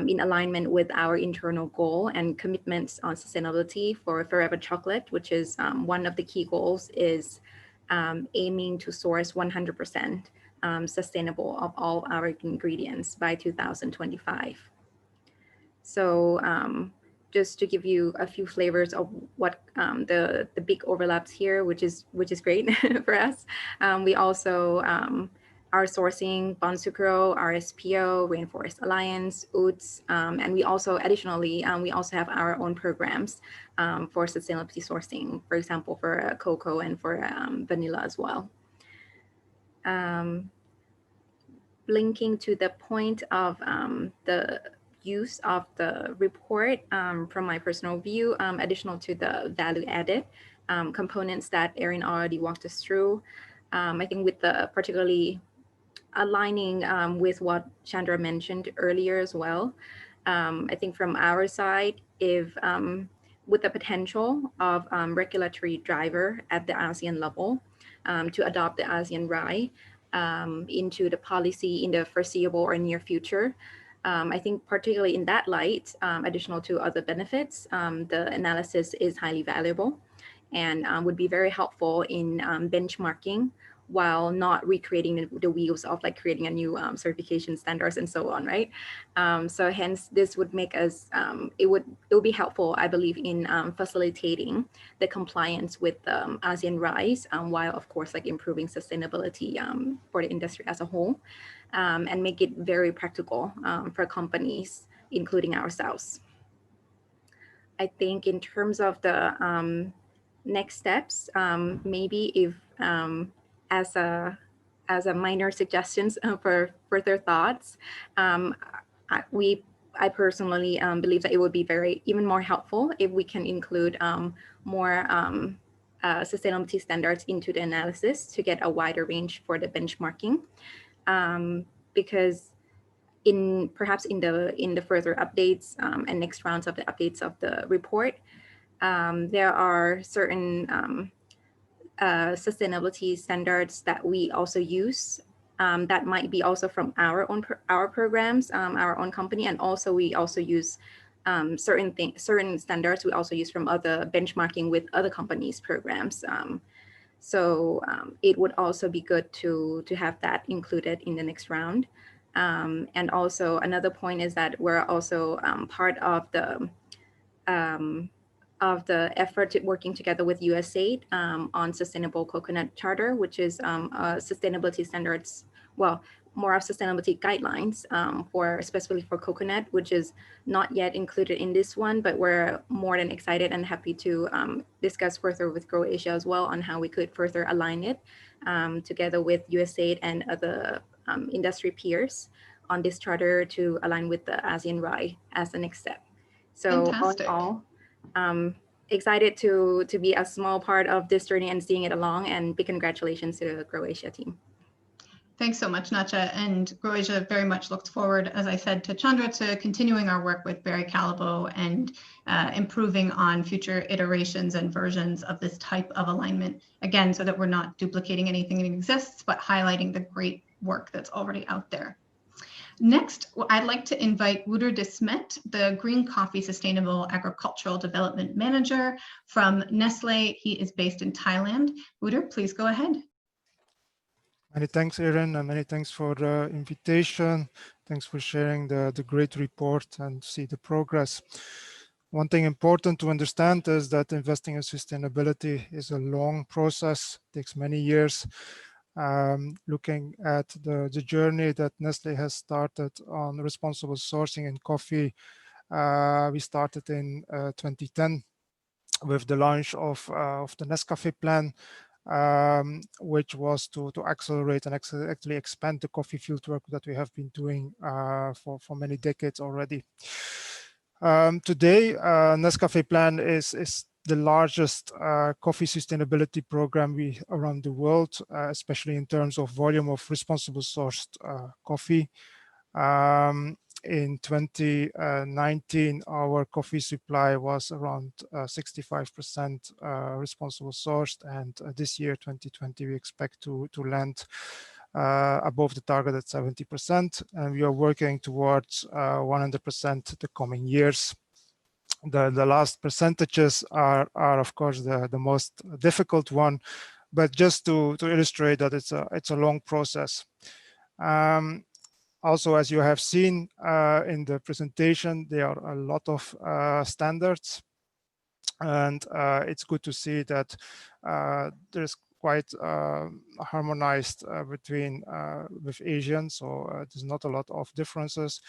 in alignment with our internal goal and commitments on sustainability for Forever Chocolate, which is one of the key goals is aiming to source 100% sustainable of all our ingredients by 2025. So just to give you a few flavors of what the big overlaps here, which is great for us. We also are sourcing Bonsucro, RSPO, Rainforest Alliance, UTS, and we also additionally, we also have our own programs for sustainability sourcing, for example, for cocoa and for vanilla as well. linking to the point of the use of the report, from my personal view, additional to the value added components that Erin already walked us through. I think with the particularly aligning with what Chandra mentioned earlier as well. I think from our side, if with the potential of regulatory driver at the ASEAN level to adopt the ASEAN RAI into the policy in the foreseeable or near future, I think particularly in that light, additional to other benefits, the analysis is highly valuable and would be very helpful in benchmarking while not recreating the wheels of like creating a new certification standards and so on, right? So hence this would make us, it would be helpful, I believe, in facilitating the compliance with ASEAN RAIs, while of course like improving sustainability for the industry as a whole, and make it very practical for companies, including ourselves. I think in terms of the next steps, maybe if as a minor suggestions for further thoughts, I personally believe that it would be even more helpful if we can include more sustainability standards into the analysis to get a wider range for the benchmarking, because perhaps in the further updates and next rounds of the updates of the report, there are certain sustainability standards that we also use that might be also from our programs, our own company, and also we also use certain standards we also use from other benchmarking with other companies' programs. So it would also be good to have that included in the next round. And also another point is that we're also part of the effort working together with USAID on Sustainable Coconut Charter, which is sustainability standards, well, more of sustainability guidelines specifically for coconut, which is not yet included in this one, but we're more than excited and happy to discuss further with Grow Asia as well on how we could further align it together with USAID and other industry peers on this charter to align with the ASEAN RAI as the next step. So Fantastic. all in all, excited to be a small part of this journey and seeing it along, and big congratulations to the Grow Asia team. Thanks so much, Nacha. And Grow Asia very much looks forward, as I said to Chandra, to continuing our work with Barry Callebaut and improving on future iterations and versions of this type of alignment, again, so that we're not duplicating anything that exists, but highlighting the great work that's already out there. Next, I'd like to invite Wouter de Smet, the Green Coffee Sustainable Agricultural Development Manager from Nestle. He is based in Thailand. Wouter, please go ahead. Many thanks, Erin, and many thanks for the invitation. Thanks for sharing the great report and see the progress. One thing important to understand is that investing in sustainability is a long process, takes many years. Looking at the journey that Nestle has started on responsible sourcing in coffee, we started in 2010 with the launch of the Nescafe plan, which was to accelerate and actually expand the coffee field work that we have been doing for many decades already. Today, Nescafe plan is the largest coffee sustainability program around the world, especially in terms of volume of responsible sourced coffee. In 2019, our coffee supply was around 65% responsible sourced, and this year, 2020, we expect to land above the target at 70%, and we are working towards 100% the coming years. The last percentages are of course the most difficult one, but just to illustrate that it's a long process. Also, as you have seen in the presentation, there are a lot of standards, and it's good to see that there's quite harmonized between with Asian, so there's not a lot of differences.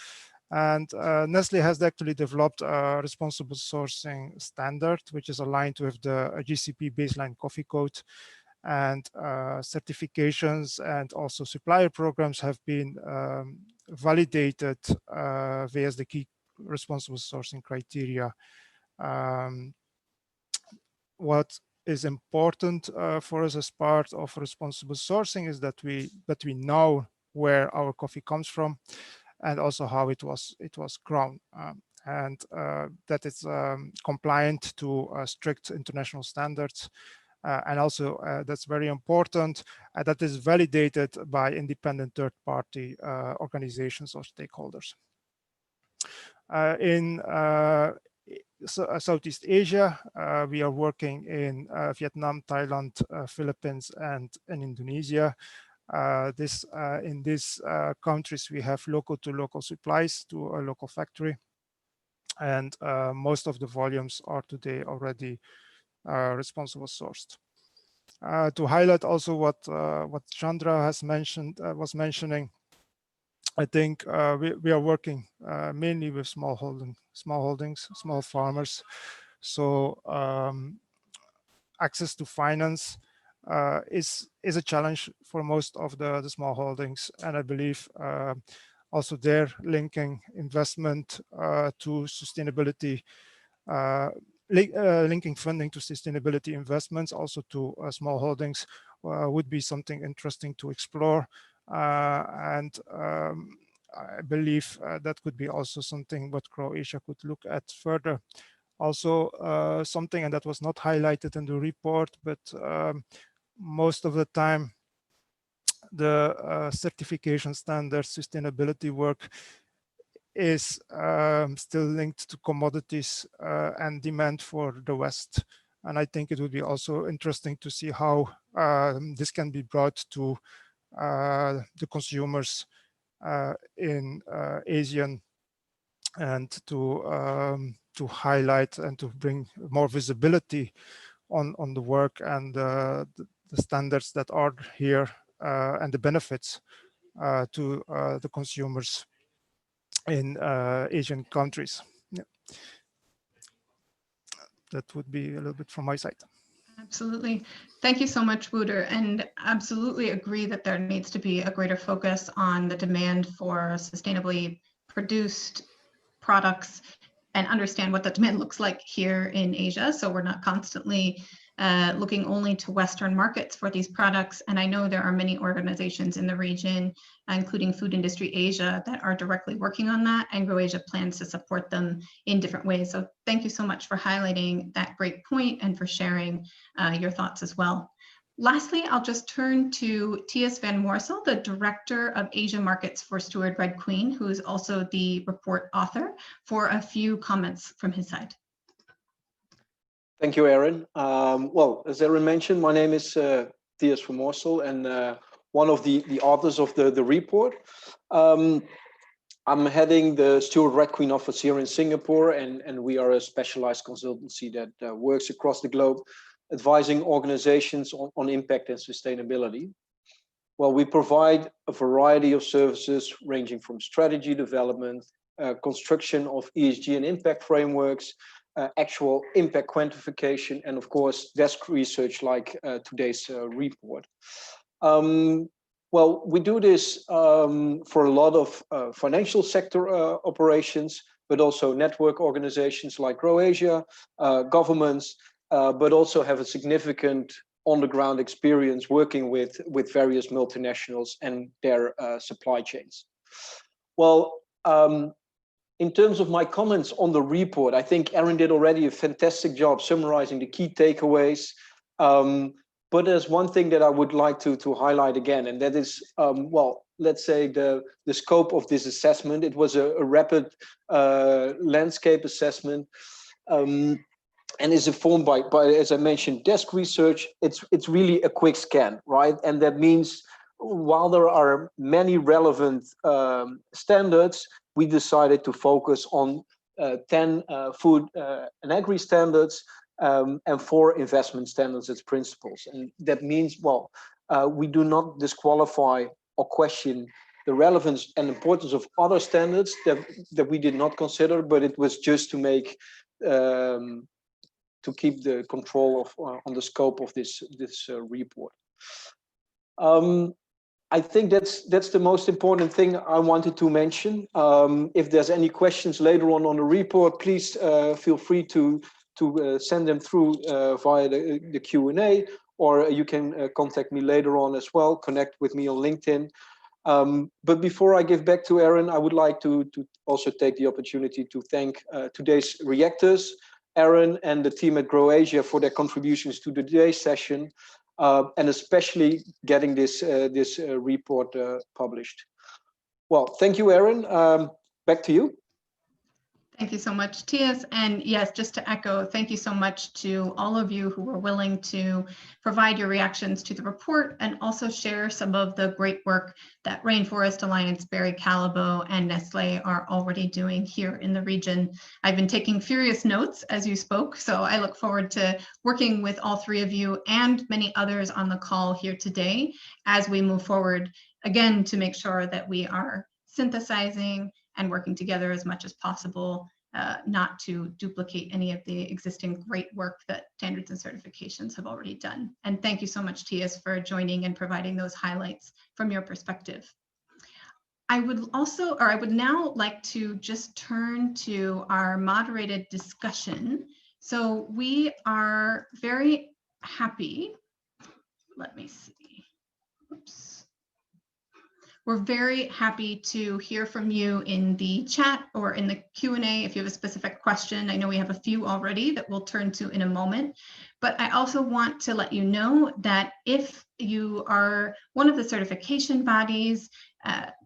And Nestle has actually developed a responsible sourcing standard, which is aligned with the GCP baseline coffee code. and certifications and also supplier programs have been validated via the key responsible sourcing criteria. What is important for us as part of responsible sourcing is that we know where our coffee comes from and also how it was grown, and that it's compliant to strict international standards. And also that's very important, that is validated by independent third-party organizations or stakeholders. In Southeast Asia, we are working in Vietnam, Thailand, Philippines, and in Indonesia. In these countries, we have local-to-local supplies to a local factory, and most of the volumes are today already responsible sourced. To highlight also what Chandra has mentioned, was mentioning, I think we are working mainly with small holdings, small farmers. So access to finance is a challenge for most of the small holdings, and I believe also they're linking investment to sustainability, linking funding to sustainability investments also to small holdings would be something interesting to explore. And I believe that could be also something what Croatia could look at further. Also something, and that was not highlighted in the report, but most of the time the certification standards, sustainability work is still linked to commodities and demand for the West. And I think it would be also interesting to see how this can be brought to the consumers in ASEAN, and to highlight and to bring more visibility on the work and the standards that are here and the benefits to the consumers in Asian countries. Yeah. That would be a little bit from my side. Absolutely. Thank you so much, Wouter, and absolutely agree that there needs to be a greater focus on the demand for sustainably produced products and understand what the demand looks like here in Asia. So we're not constantly looking only to Western markets for these products. And I know there are many organizations in the region, including Food Industry Asia, that are directly working on that, and GrowAsia plans to support them in different ways. So thank you so much for highlighting that great point and for sharing your thoughts as well. Lastly, I'll just turn to T.S. Van Moorsel, the Director of Asia Markets for Steward Red Queen, who is also the report author, for a few comments from his side. Thank you, Erin. Well, as Erin mentioned, my name is T.S. Van Moorsel, and one of the authors of the report. I'm heading the Steward Red Queen office here in Singapore, and we are a specialized consultancy that works across the globe, advising organizations on impact and sustainability. Well, we provide a variety of services ranging from strategy development, construction of ESG and impact frameworks, actual impact quantification, and of course, desk research like today's report. Well, we do this for a lot of financial sector operations, but also network organizations like GrowAsia, governments, but also have a significant on-the-ground experience working with various multinationals and their supply chains. Well, in terms of my comments on the report, I think Erin did already a fantastic job summarizing the key takeaways. But there's one thing that I would like to highlight again, and that is, well, let's say the scope of this assessment. It was a rapid landscape assessment. And is informed by, as I mentioned, desk research. It's really a quick scan, right? And that means while there are many relevant standards, we decided to focus on 10 food and agri standards and 4 investment standards as principles. And that means, well, we do not disqualify or question the relevance and importance of other standards that we did not consider, but it was just to make to keep the control of on the scope of this report. I think that's the most important thing I wanted to mention. If there's any questions later on the report, please feel free to send them through via the Q&A, or you can contact me later on as well. Connect with me on LinkedIn. But before I give back to Aaron, I would like to also take the opportunity to thank today's Reactors, Aaron and the team at GrowAsia for their contributions to today's session, and especially getting this report published. Well, thank you, Aaron. Back to you. Thank you so much, Thies. And yes, just to echo, thank you so much to all of you who were willing to provide your reactions to the report and also share some of the great work that Rainforest Alliance, Barry Callebaut, and Nestle are already doing here in the region. I've been taking furious notes as you spoke, so I look forward to working with all three of you and many others on the call here today as we move forward, again, to make sure that we are synthesizing and working together as much as possible, not to duplicate any of the existing great work that standards and certifications have already done. And thank you so much, Thies, for joining and providing those highlights from your perspective. I would now like to just turn to our moderated discussion. So we are very happy. Let me see. Oops. We're very happy to hear from you in the chat or in the Q&A if you have a specific question. I know we have a few already that we'll turn to in a moment, but I also want to let you know that if you are one of the certification bodies,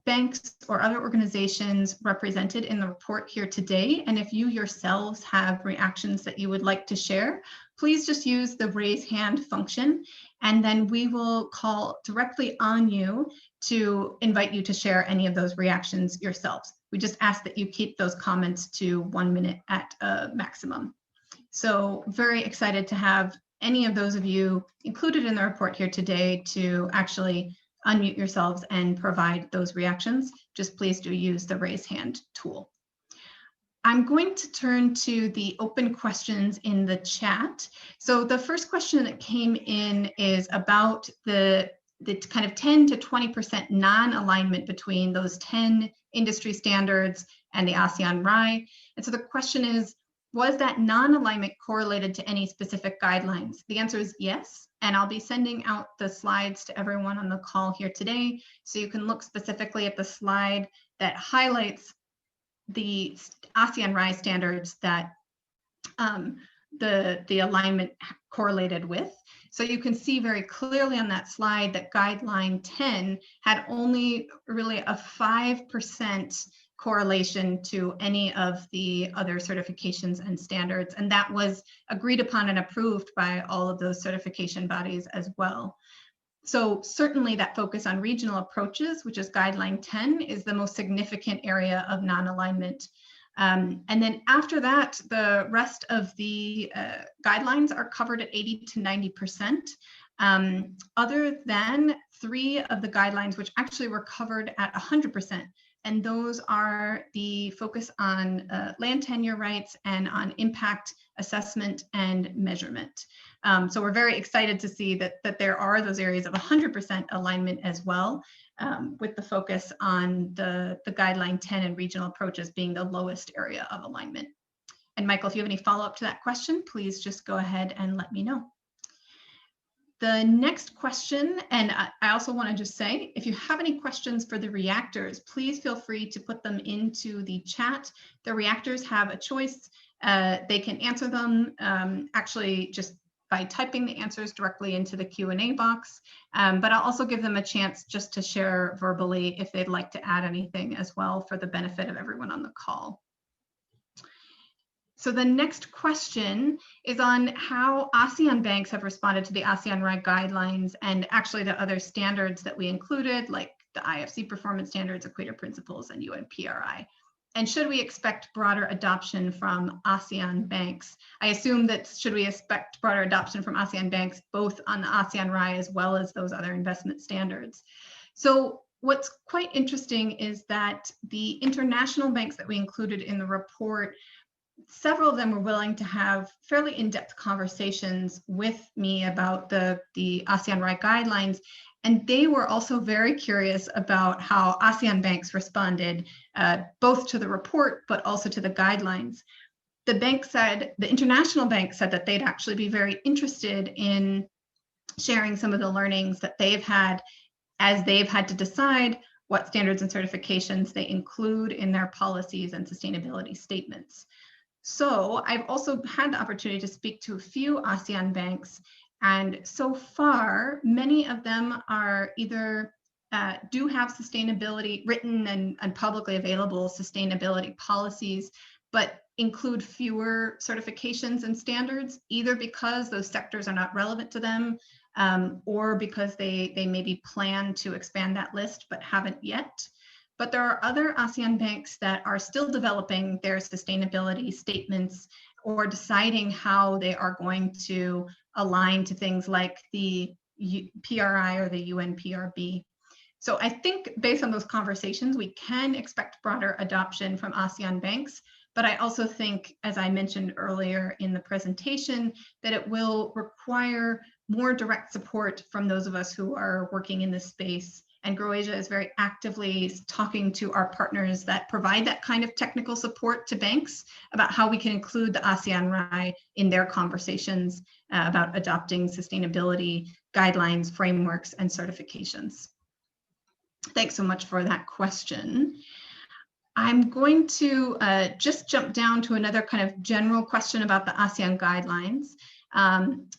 banks, or other organizations represented in the report here today, and if you yourselves have reactions that you would like to share, please just use the raise hand function, and then we will call directly on you to invite you to share any of those reactions yourselves. We just ask that you keep those comments to 1 minute at a maximum. So very excited to have any of those of you included in the report here today to actually unmute yourselves and provide those reactions. Just please do use the raise hand tool. I'm going to turn to the open questions in the chat. So the first question that came in is about the kind of 10 to 20% non-alignment between those 10 industry standards and the ASEAN RAI. And so the question is, was that non-alignment correlated to any specific guidelines? The answer is yes, and I'll be sending out the slides to everyone on the call here today, so you can look specifically at the slide that highlights the ASEAN RAI standards that the alignment correlated with. So you can see very clearly on that slide that guideline 10 had only really a 5% correlation to any of the other certifications and standards, and that was agreed upon and approved by all of those certification bodies as well. So certainly that focus on regional approaches, which is guideline 10, is the most significant area of non-alignment. And then after that, the rest of the guidelines are covered at 80 to 90%, other than 3 of the guidelines, which actually were covered at 100%. And those are the focus on land tenure rights and on impact assessment and measurement. So we're very excited to see that there are those areas of 100% alignment as well, with the focus on the guideline 10 and regional approaches being the lowest area of alignment. And Michael, if you have any follow-up to that question, please just go ahead and let me know. The next question, and I also want to just say, if you have any questions for the reactors, please feel free to put them into the chat. The reactors have a choice. They can answer them actually just by typing the answers directly into the Q&A box, but I'll also give them a chance just to share verbally if they'd like to add anything as well for the benefit of everyone on the call. So the next question is on how ASEAN banks have responded to the ASEAN RAI guidelines and actually the other standards that we included, like the IFC performance standards, Equator Principles, and UNPRI. And should we expect broader adoption from ASEAN banks? I assume that should we expect broader adoption from ASEAN banks, both on the ASEAN RAI as well as those other investment standards. So what's quite interesting is that the international banks that we included in the report several of them were willing to have fairly in-depth conversations with me about the ASEAN RAI guidelines. And they were also very curious about how ASEAN banks responded, both to the report, but also to the guidelines. The international bank said that they'd actually be very interested in sharing some of the learnings that they've had as they've had to decide what standards and certifications they include in their policies and sustainability statements. So I've also had the opportunity to speak to a few ASEAN banks, and so far, many of them are either do have sustainability written and publicly available sustainability policies, but include fewer certifications and standards, either because those sectors are not relevant to them, or because they maybe plan to expand that list but haven't yet. But there are other ASEAN banks that are still developing their sustainability statements or deciding how they are going to align to things like the PRI or the UNPRB. So I think based on those conversations, we can expect broader adoption from ASEAN banks. But I also think, as I mentioned earlier in the presentation, that it will require more direct support from those of us who are working in this space. And GrowAsia is very actively talking to our partners that provide that kind of technical support to banks about how we can include the ASEAN RAI in their conversations about adopting sustainability guidelines, frameworks, and certifications. Thanks so much for that question. I'm going to just jump down to another kind of general question about the ASEAN guidelines.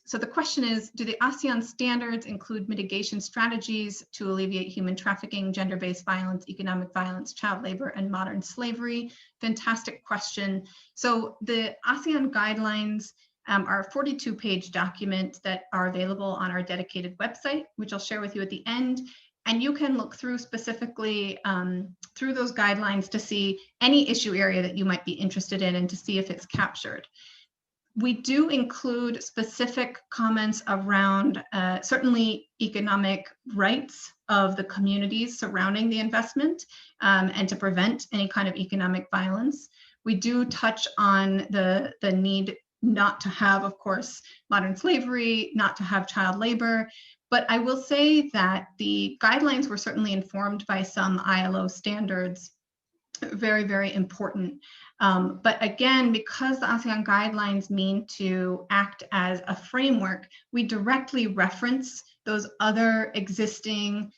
So the question is, do the ASEAN standards include mitigation strategies to alleviate human trafficking, gender-based violence, economic violence, child labor, and modern slavery? Fantastic question. So the ASEAN guidelines are a 42-page document that are available on our dedicated website, which I'll share with you at the end. And you can look through specifically through those guidelines to see any issue area that you might be interested in and to see if it's captured. We do include specific comments around certainly economic rights of the communities surrounding the investment and to prevent any kind of economic violence. We do touch on the need not to have, of course, modern slavery, not to have child labor. But I will say that the guidelines were certainly informed by some ILO standards, very, very important. But again, because the ASEAN guidelines mean to act as a framework, we directly reference those other existing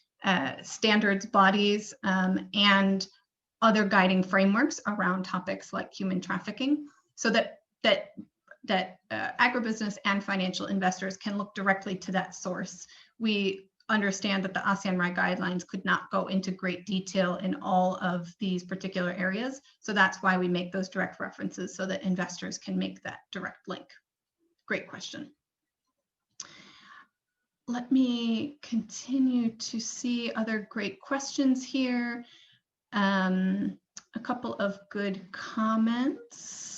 standards bodies and other guiding frameworks around topics like human trafficking, so that agribusiness and financial investors can look directly to that source. We understand that the ASEAN RAI guidelines could not go into great detail in all of these particular areas. So that's why we make those direct references so that investors can make that direct link. Great question. Let me continue to see other great questions here. A couple of good comments.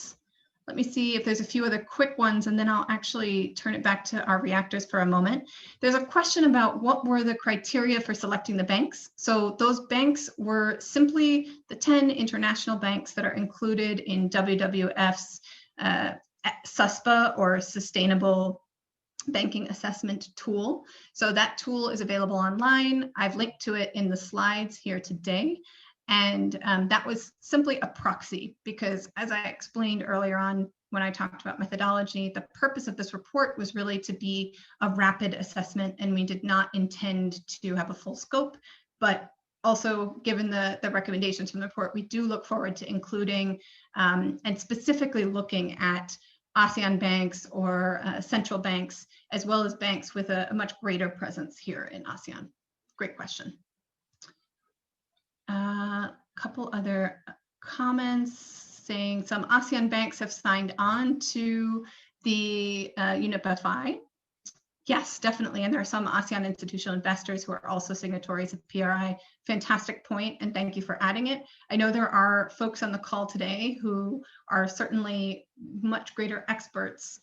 Let me see if there's a few other quick ones, and then I'll actually turn it back to our reactors for a moment. There's a question about what were the criteria for selecting the banks. So those banks were simply the 10 international banks that are included in WWF's SUSPA, or Sustainable Banking Assessment Tool. So that tool is available online. I've linked to it in the slides here today. And that was simply a proxy because, as I explained earlier on when I talked about methodology, the purpose of this report was really to be a rapid assessment, and we did not intend to have a full scope. But also, given the recommendations from the report, we do look forward to including and specifically looking at ASEAN banks or central banks, as well as banks with a much greater presence here in ASEAN. Great question. A couple other comments saying some ASEAN banks have signed on to the UNEP-FI. Yes, definitely. And there are some ASEAN institutional investors who are also signatories of PRI. Fantastic point, and thank you for adding it. I know there are folks on the call today who are certainly much greater experts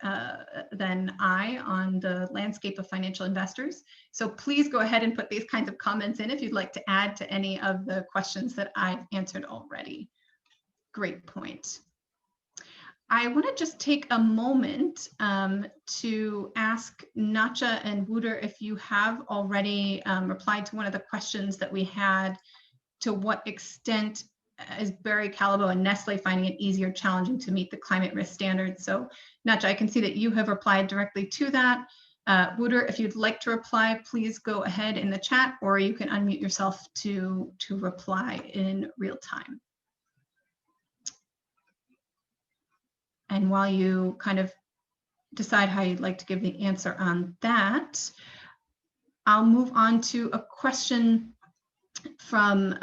than I on the landscape of financial investors. So please go ahead and put these kinds of comments in if you'd like to add to any of the questions that I've answered already. Great point. I want to just take a moment to ask Nacha and Wouter if you have already replied to one of the questions that we had. To what extent is Barry Callebaut and Nestle finding it easier or challenging to meet the climate risk standards? So Nacha, I can see that you have replied directly to that. Wouter, if you'd like to reply, please go ahead in the chat, or you can unmute yourself to reply in real time. And while you kind of decide how you'd like to give the answer on that, I'll move on to a question from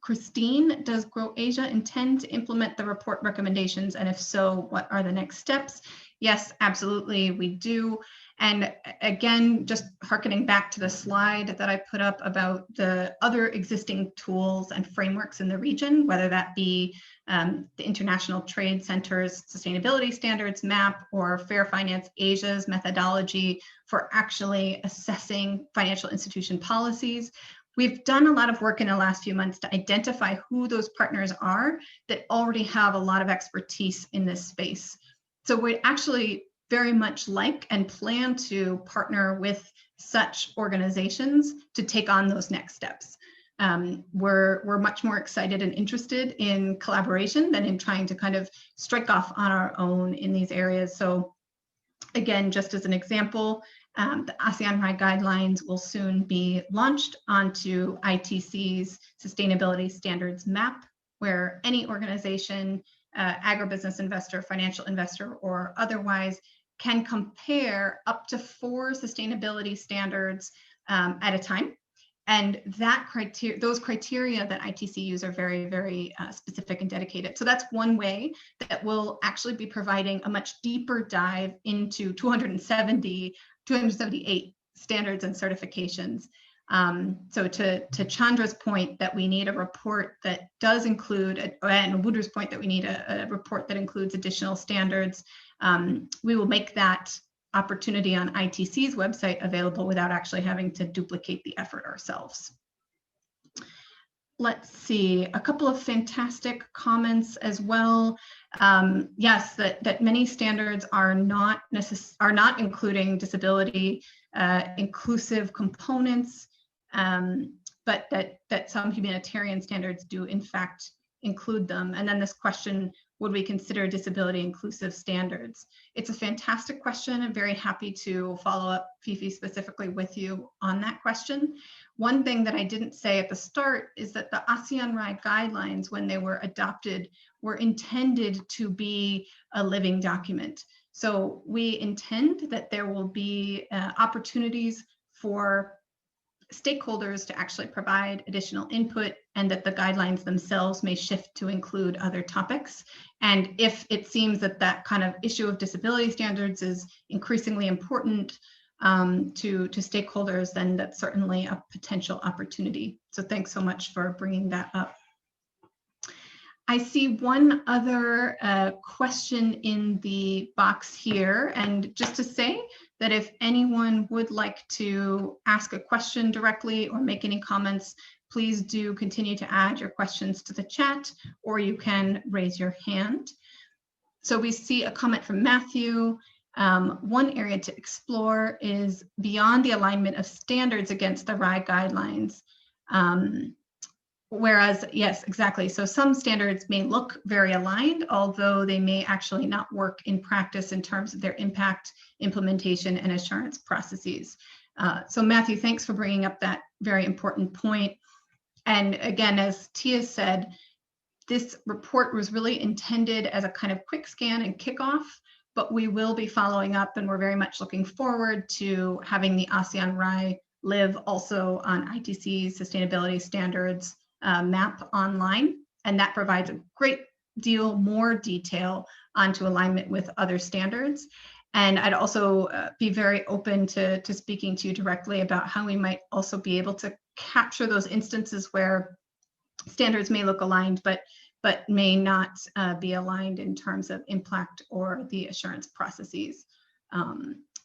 Christine. Does Grow Asia intend to implement the report recommendations? And if so, what are the next steps? Yes, absolutely, we do. And again, just hearkening back to the slide that I put up about the other existing tools and frameworks in the region, whether that be the International Trade Center's Sustainability Standards map or Fair Finance Asia's methodology for actually assessing financial institution policies. We've done a lot of work in the last few months to identify who those partners are that already have a lot of expertise in this space. So we actually very much like and plan to partner with such organizations to take on those next steps. We're much more excited and interested in collaboration than in trying to kind of strike off on our own in these areas. So again, just as an example, the ASEAN RAI guidelines will soon be launched onto ITC's sustainability standards map, where any organization, agribusiness investor, financial investor, or otherwise can compare up to 4 sustainability standards at a time. And that those criteria that ITC use are very, very specific and dedicated. So that's one way that we'll actually be providing a much deeper dive into 278 standards and certifications. So to Chandra's point that we need a report that does include, and Wouter's point that we need a report that includes additional standards, we will make that opportunity on ITC's website available without actually having to duplicate the effort ourselves. Let's see, a couple of fantastic comments as well. Yes, that many standards are not including disability inclusive components, but that some humanitarian standards do in fact include them. And then this question, would we consider disability inclusive standards? It's a fantastic question. I'm very happy to follow up, Fifi, specifically with you on that question. One thing that I didn't say at the start is that the ASEAN RAI guidelines, when they were adopted, were intended to be a living document. So we intend that there will be opportunities for stakeholders to actually provide additional input, and that the guidelines themselves may shift to include other topics. And if it seems that that kind of issue of disability standards is increasingly important to stakeholders, then that's certainly a potential opportunity. So thanks so much for bringing that up. I see one other question in the box here, and just to say that if anyone would like to ask a question directly or make any comments, please do continue to add your questions to the chat, or you can raise your hand. So we see a comment from Matthew. One area to explore is beyond the alignment of standards against the RAI guidelines. Whereas, yes, exactly. So some standards may look very aligned, although they may actually not work in practice in terms of their impact, implementation, and assurance processes. So Matthew, thanks for bringing up that very important point. And again, as Tia said, this report was really intended as a kind of quick scan and kickoff, but we will be following up, and we're very much looking forward to having the ASEAN RAI live also on ITC's sustainability standards map online, and that provides a great deal more detail onto alignment with other standards. And I'd also be very open to speaking to you directly about how we might also be able to capture those instances where standards may look aligned, but may not be aligned in terms of impact or the assurance processes.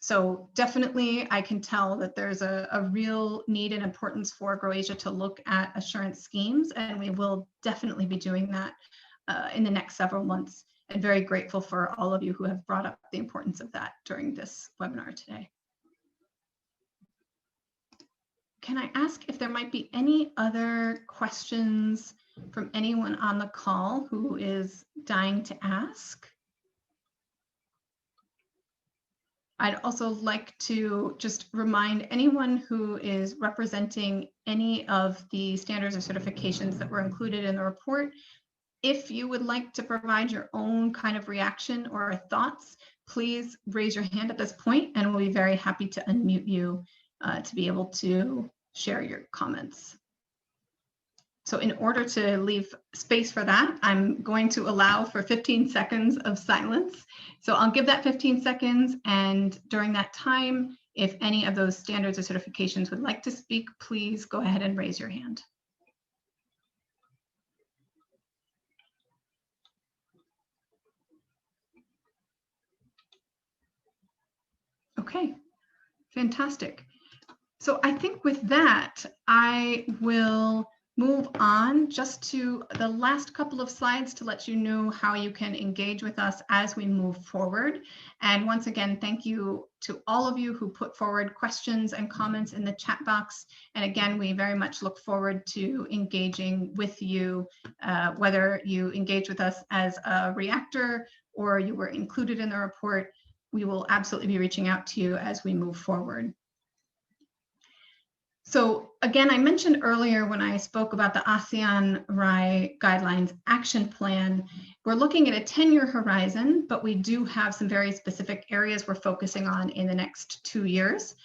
So definitely, I can tell that there's a real need and importance for Grow Asia to look at assurance schemes, and we will definitely be doing that in the next several months and very grateful for all of you who have brought up the importance of that during this webinar today. Can I ask if there might be any other questions from anyone on the call who is dying to ask? I'd also like to just remind anyone who is representing any of the standards or certifications that were included in the report, if you would like to provide your own kind of reaction or thoughts, please raise your hand at this point and we'll be very happy to unmute you to be able to share your comments. So in order to leave space for that, I'm going to allow for 15 seconds of silence. So I'll give that 15 seconds, and during that time, if any of those standards or certifications would like to speak, please go ahead and raise your hand. Okay, fantastic. So I think with that, I will move on just to the last couple of slides to let you know how you can engage with us as we move forward. And once again, thank you to all of you who put forward questions and comments in the chat box. And again, we very much look forward to engaging with you, whether you engage with us as a reactor or you were included in the report. We will absolutely be reaching out to you as we move forward. So again, I mentioned earlier when I spoke about the ASEAN RAI Guidelines Action Plan, we're looking at a 10-year horizon, but we do have some very specific areas we're focusing on in the next 2 years.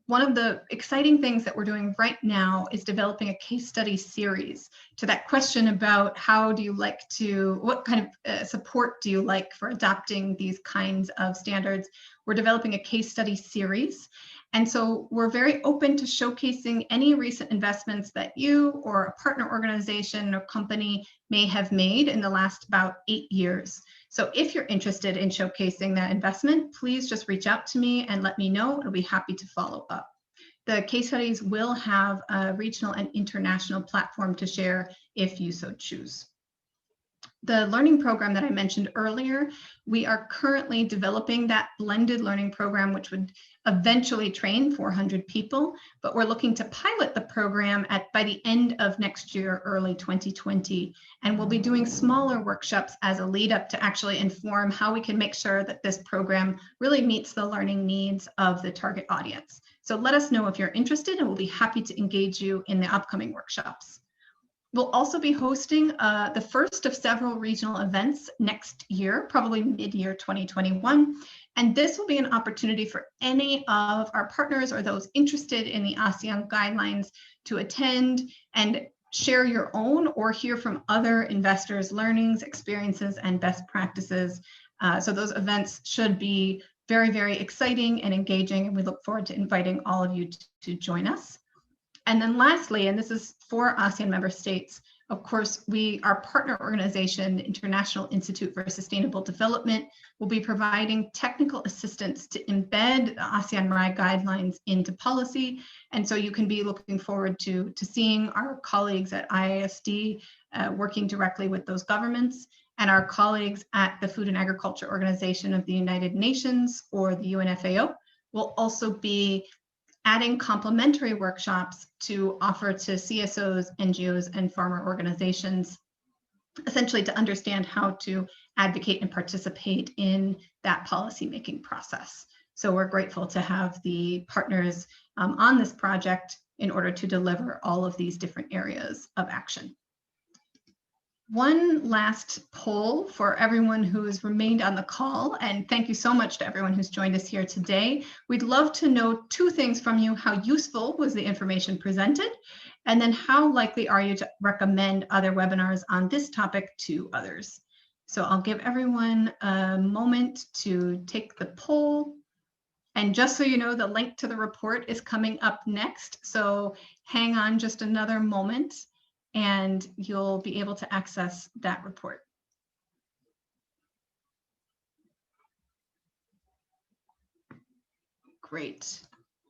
One of the exciting things that we're doing right now is developing a case study series to that question about how do you like to, what kind of support do you like for adopting these kinds of standards? We're developing a case study series. And so we're very open to showcasing any recent investments that you or a partner organization or company may have made in the last about 8 years. So if you're interested in showcasing that investment, please just reach out to me and let me know. I'll be happy to follow up. The case studies will have a regional and international platform to share if you so choose. The learning program that I mentioned earlier, we are currently developing that blended learning program, which would eventually train 400 people, but we're looking to pilot the program by the end of next year, early 2020. And we'll be doing smaller workshops as a lead up to actually inform how we can make sure that this program really meets the learning needs of the target audience. So let us know if you're interested and we'll be happy to engage you in the upcoming workshops. We'll also be hosting the first of several regional events next year, probably mid-year 2021. And this will be an opportunity for any of our partners or those interested in the ASEAN guidelines to attend and share your own or hear from other investors' learnings, experiences, and best practices. So those events should be very, very exciting and engaging, and we look forward to inviting all of you to join us. And then lastly, and this is for ASEAN member states, of course, our partner organization, International Institute for Sustainable Development, will be providing technical assistance to embed the ASEAN RAI guidelines into policy. And so you can be looking forward to seeing our colleagues at IISD working directly with those governments, and our colleagues at the Food and Agriculture Organization of the United Nations, or the UNFAO, will also be adding complementary workshops to offer to CSOs, NGOs, and farmer organizations, essentially to understand how to advocate and participate in that policymaking process. So we're grateful to have the partners on this project in order to deliver all of these different areas of action. One last poll for everyone who has remained on the call, and thank you so much to everyone who's joined us here today. We'd love to know 2 things from you. How useful was the information presented? And then how likely are you to recommend other webinars on this topic to others? So I'll give everyone a moment to take the poll. And just so you know, the link to the report is coming up next. So hang on just another moment, and you'll be able to access that report. Great.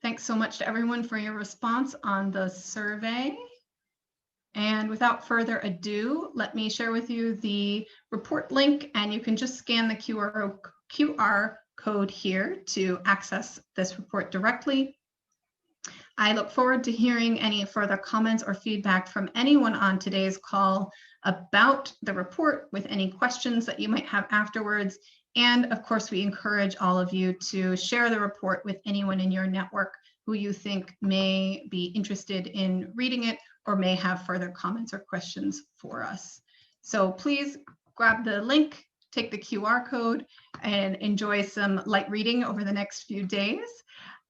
Thanks so much to everyone for your response on the survey. And without further ado, let me share with you the report link, and you can just scan the QR code here to access this report directly. I look forward to hearing any further comments or feedback from anyone on today's call about the report, with any questions that you might have afterwards. And of course, we encourage all of you to share the report with anyone in your network who you think may be interested in reading it or may have further comments or questions for us. So please grab the link, take the QR code, and enjoy some light reading over the next few days.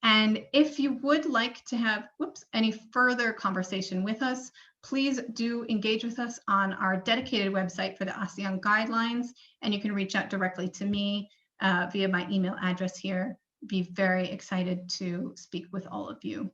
And if you would like to have any further conversation with us, please do engage with us on our dedicated website for the ASEAN Guidelines, and you can reach out directly to me via my email address here. Be very excited to speak with all of you.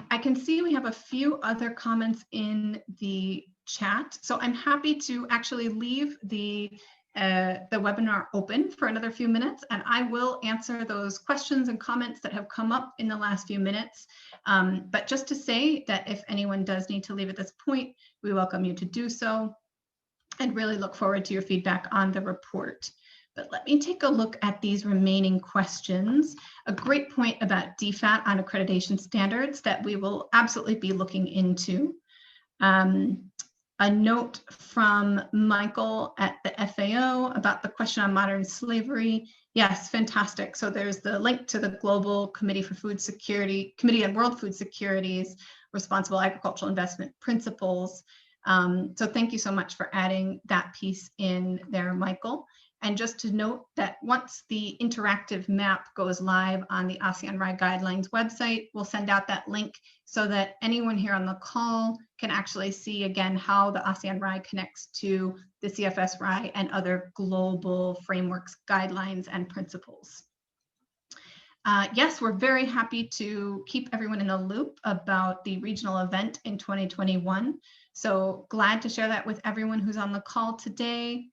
I can see we have a few other comments in the chat, so I'm happy to actually leave the webinar open for another few minutes, and I will answer those questions and comments that have come up in the last few minutes. But just to say that if anyone does need to leave at this point, we welcome you to do so, and really look forward to your feedback on the report. But let me take a look at these remaining questions. A great point about DFAT on accreditation standards that we will absolutely be looking into. A note from Michael at the FAO about the question on modern slavery. Yes, fantastic. So there's the link to the Global Committee for Food Security, Committee on World Food Security's Responsible Agricultural Investment Principles. So thank you so much for adding that piece in there, Michael. And just to note that once the interactive map goes live on the ASEAN RAI Guidelines website, we'll send out that link so that anyone here on the call can actually see again how the ASEAN RAI connects to the CFS RAI and other global frameworks, guidelines, and principles. Yes, we're very happy to keep everyone in the loop about the regional event in 2021. So glad to share that with everyone who's on the call today.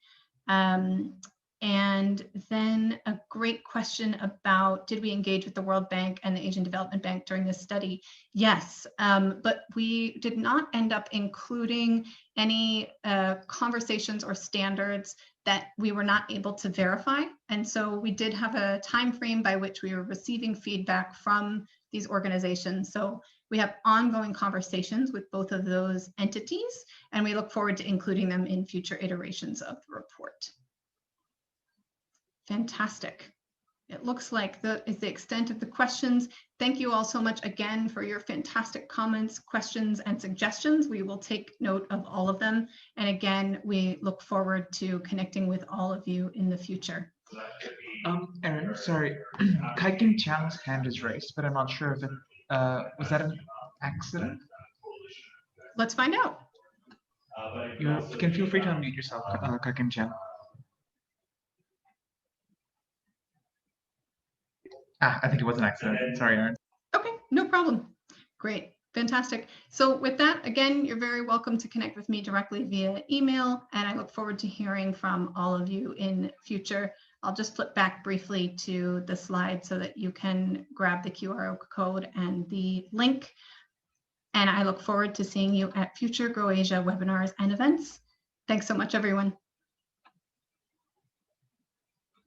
And then a great question about, did we engage with the World Bank and the Asian Development Bank during this study? Yes, but we did not end up including any conversations or standards that we were not able to verify. And so we did have a time frame by which we were receiving feedback from these organizations. So we have ongoing conversations with both of those entities, and we look forward to including them in future iterations of the report. Fantastic. It looks like that is the extent of the questions. Thank you all so much again for your fantastic comments, questions, and suggestions. We will take note of all of them. And again, we look forward to connecting with all of you in the future. Erin, sorry, Kai Kim Chan's hand is raised, but I'm not sure if it, was that an accident? Let's find out. You can feel free to unmute yourself, Kai Kim Chan. I think it was an accident. Sorry, Erin. Okay, no problem. Great, fantastic. So with that, again, you're very welcome to connect with me directly via email, and I look forward to hearing from all of you in future. I'll just flip back briefly to the slide so that you can grab the QR code and the link. And I look forward to seeing you at future Grow Asia webinars and events. Thanks so much, everyone.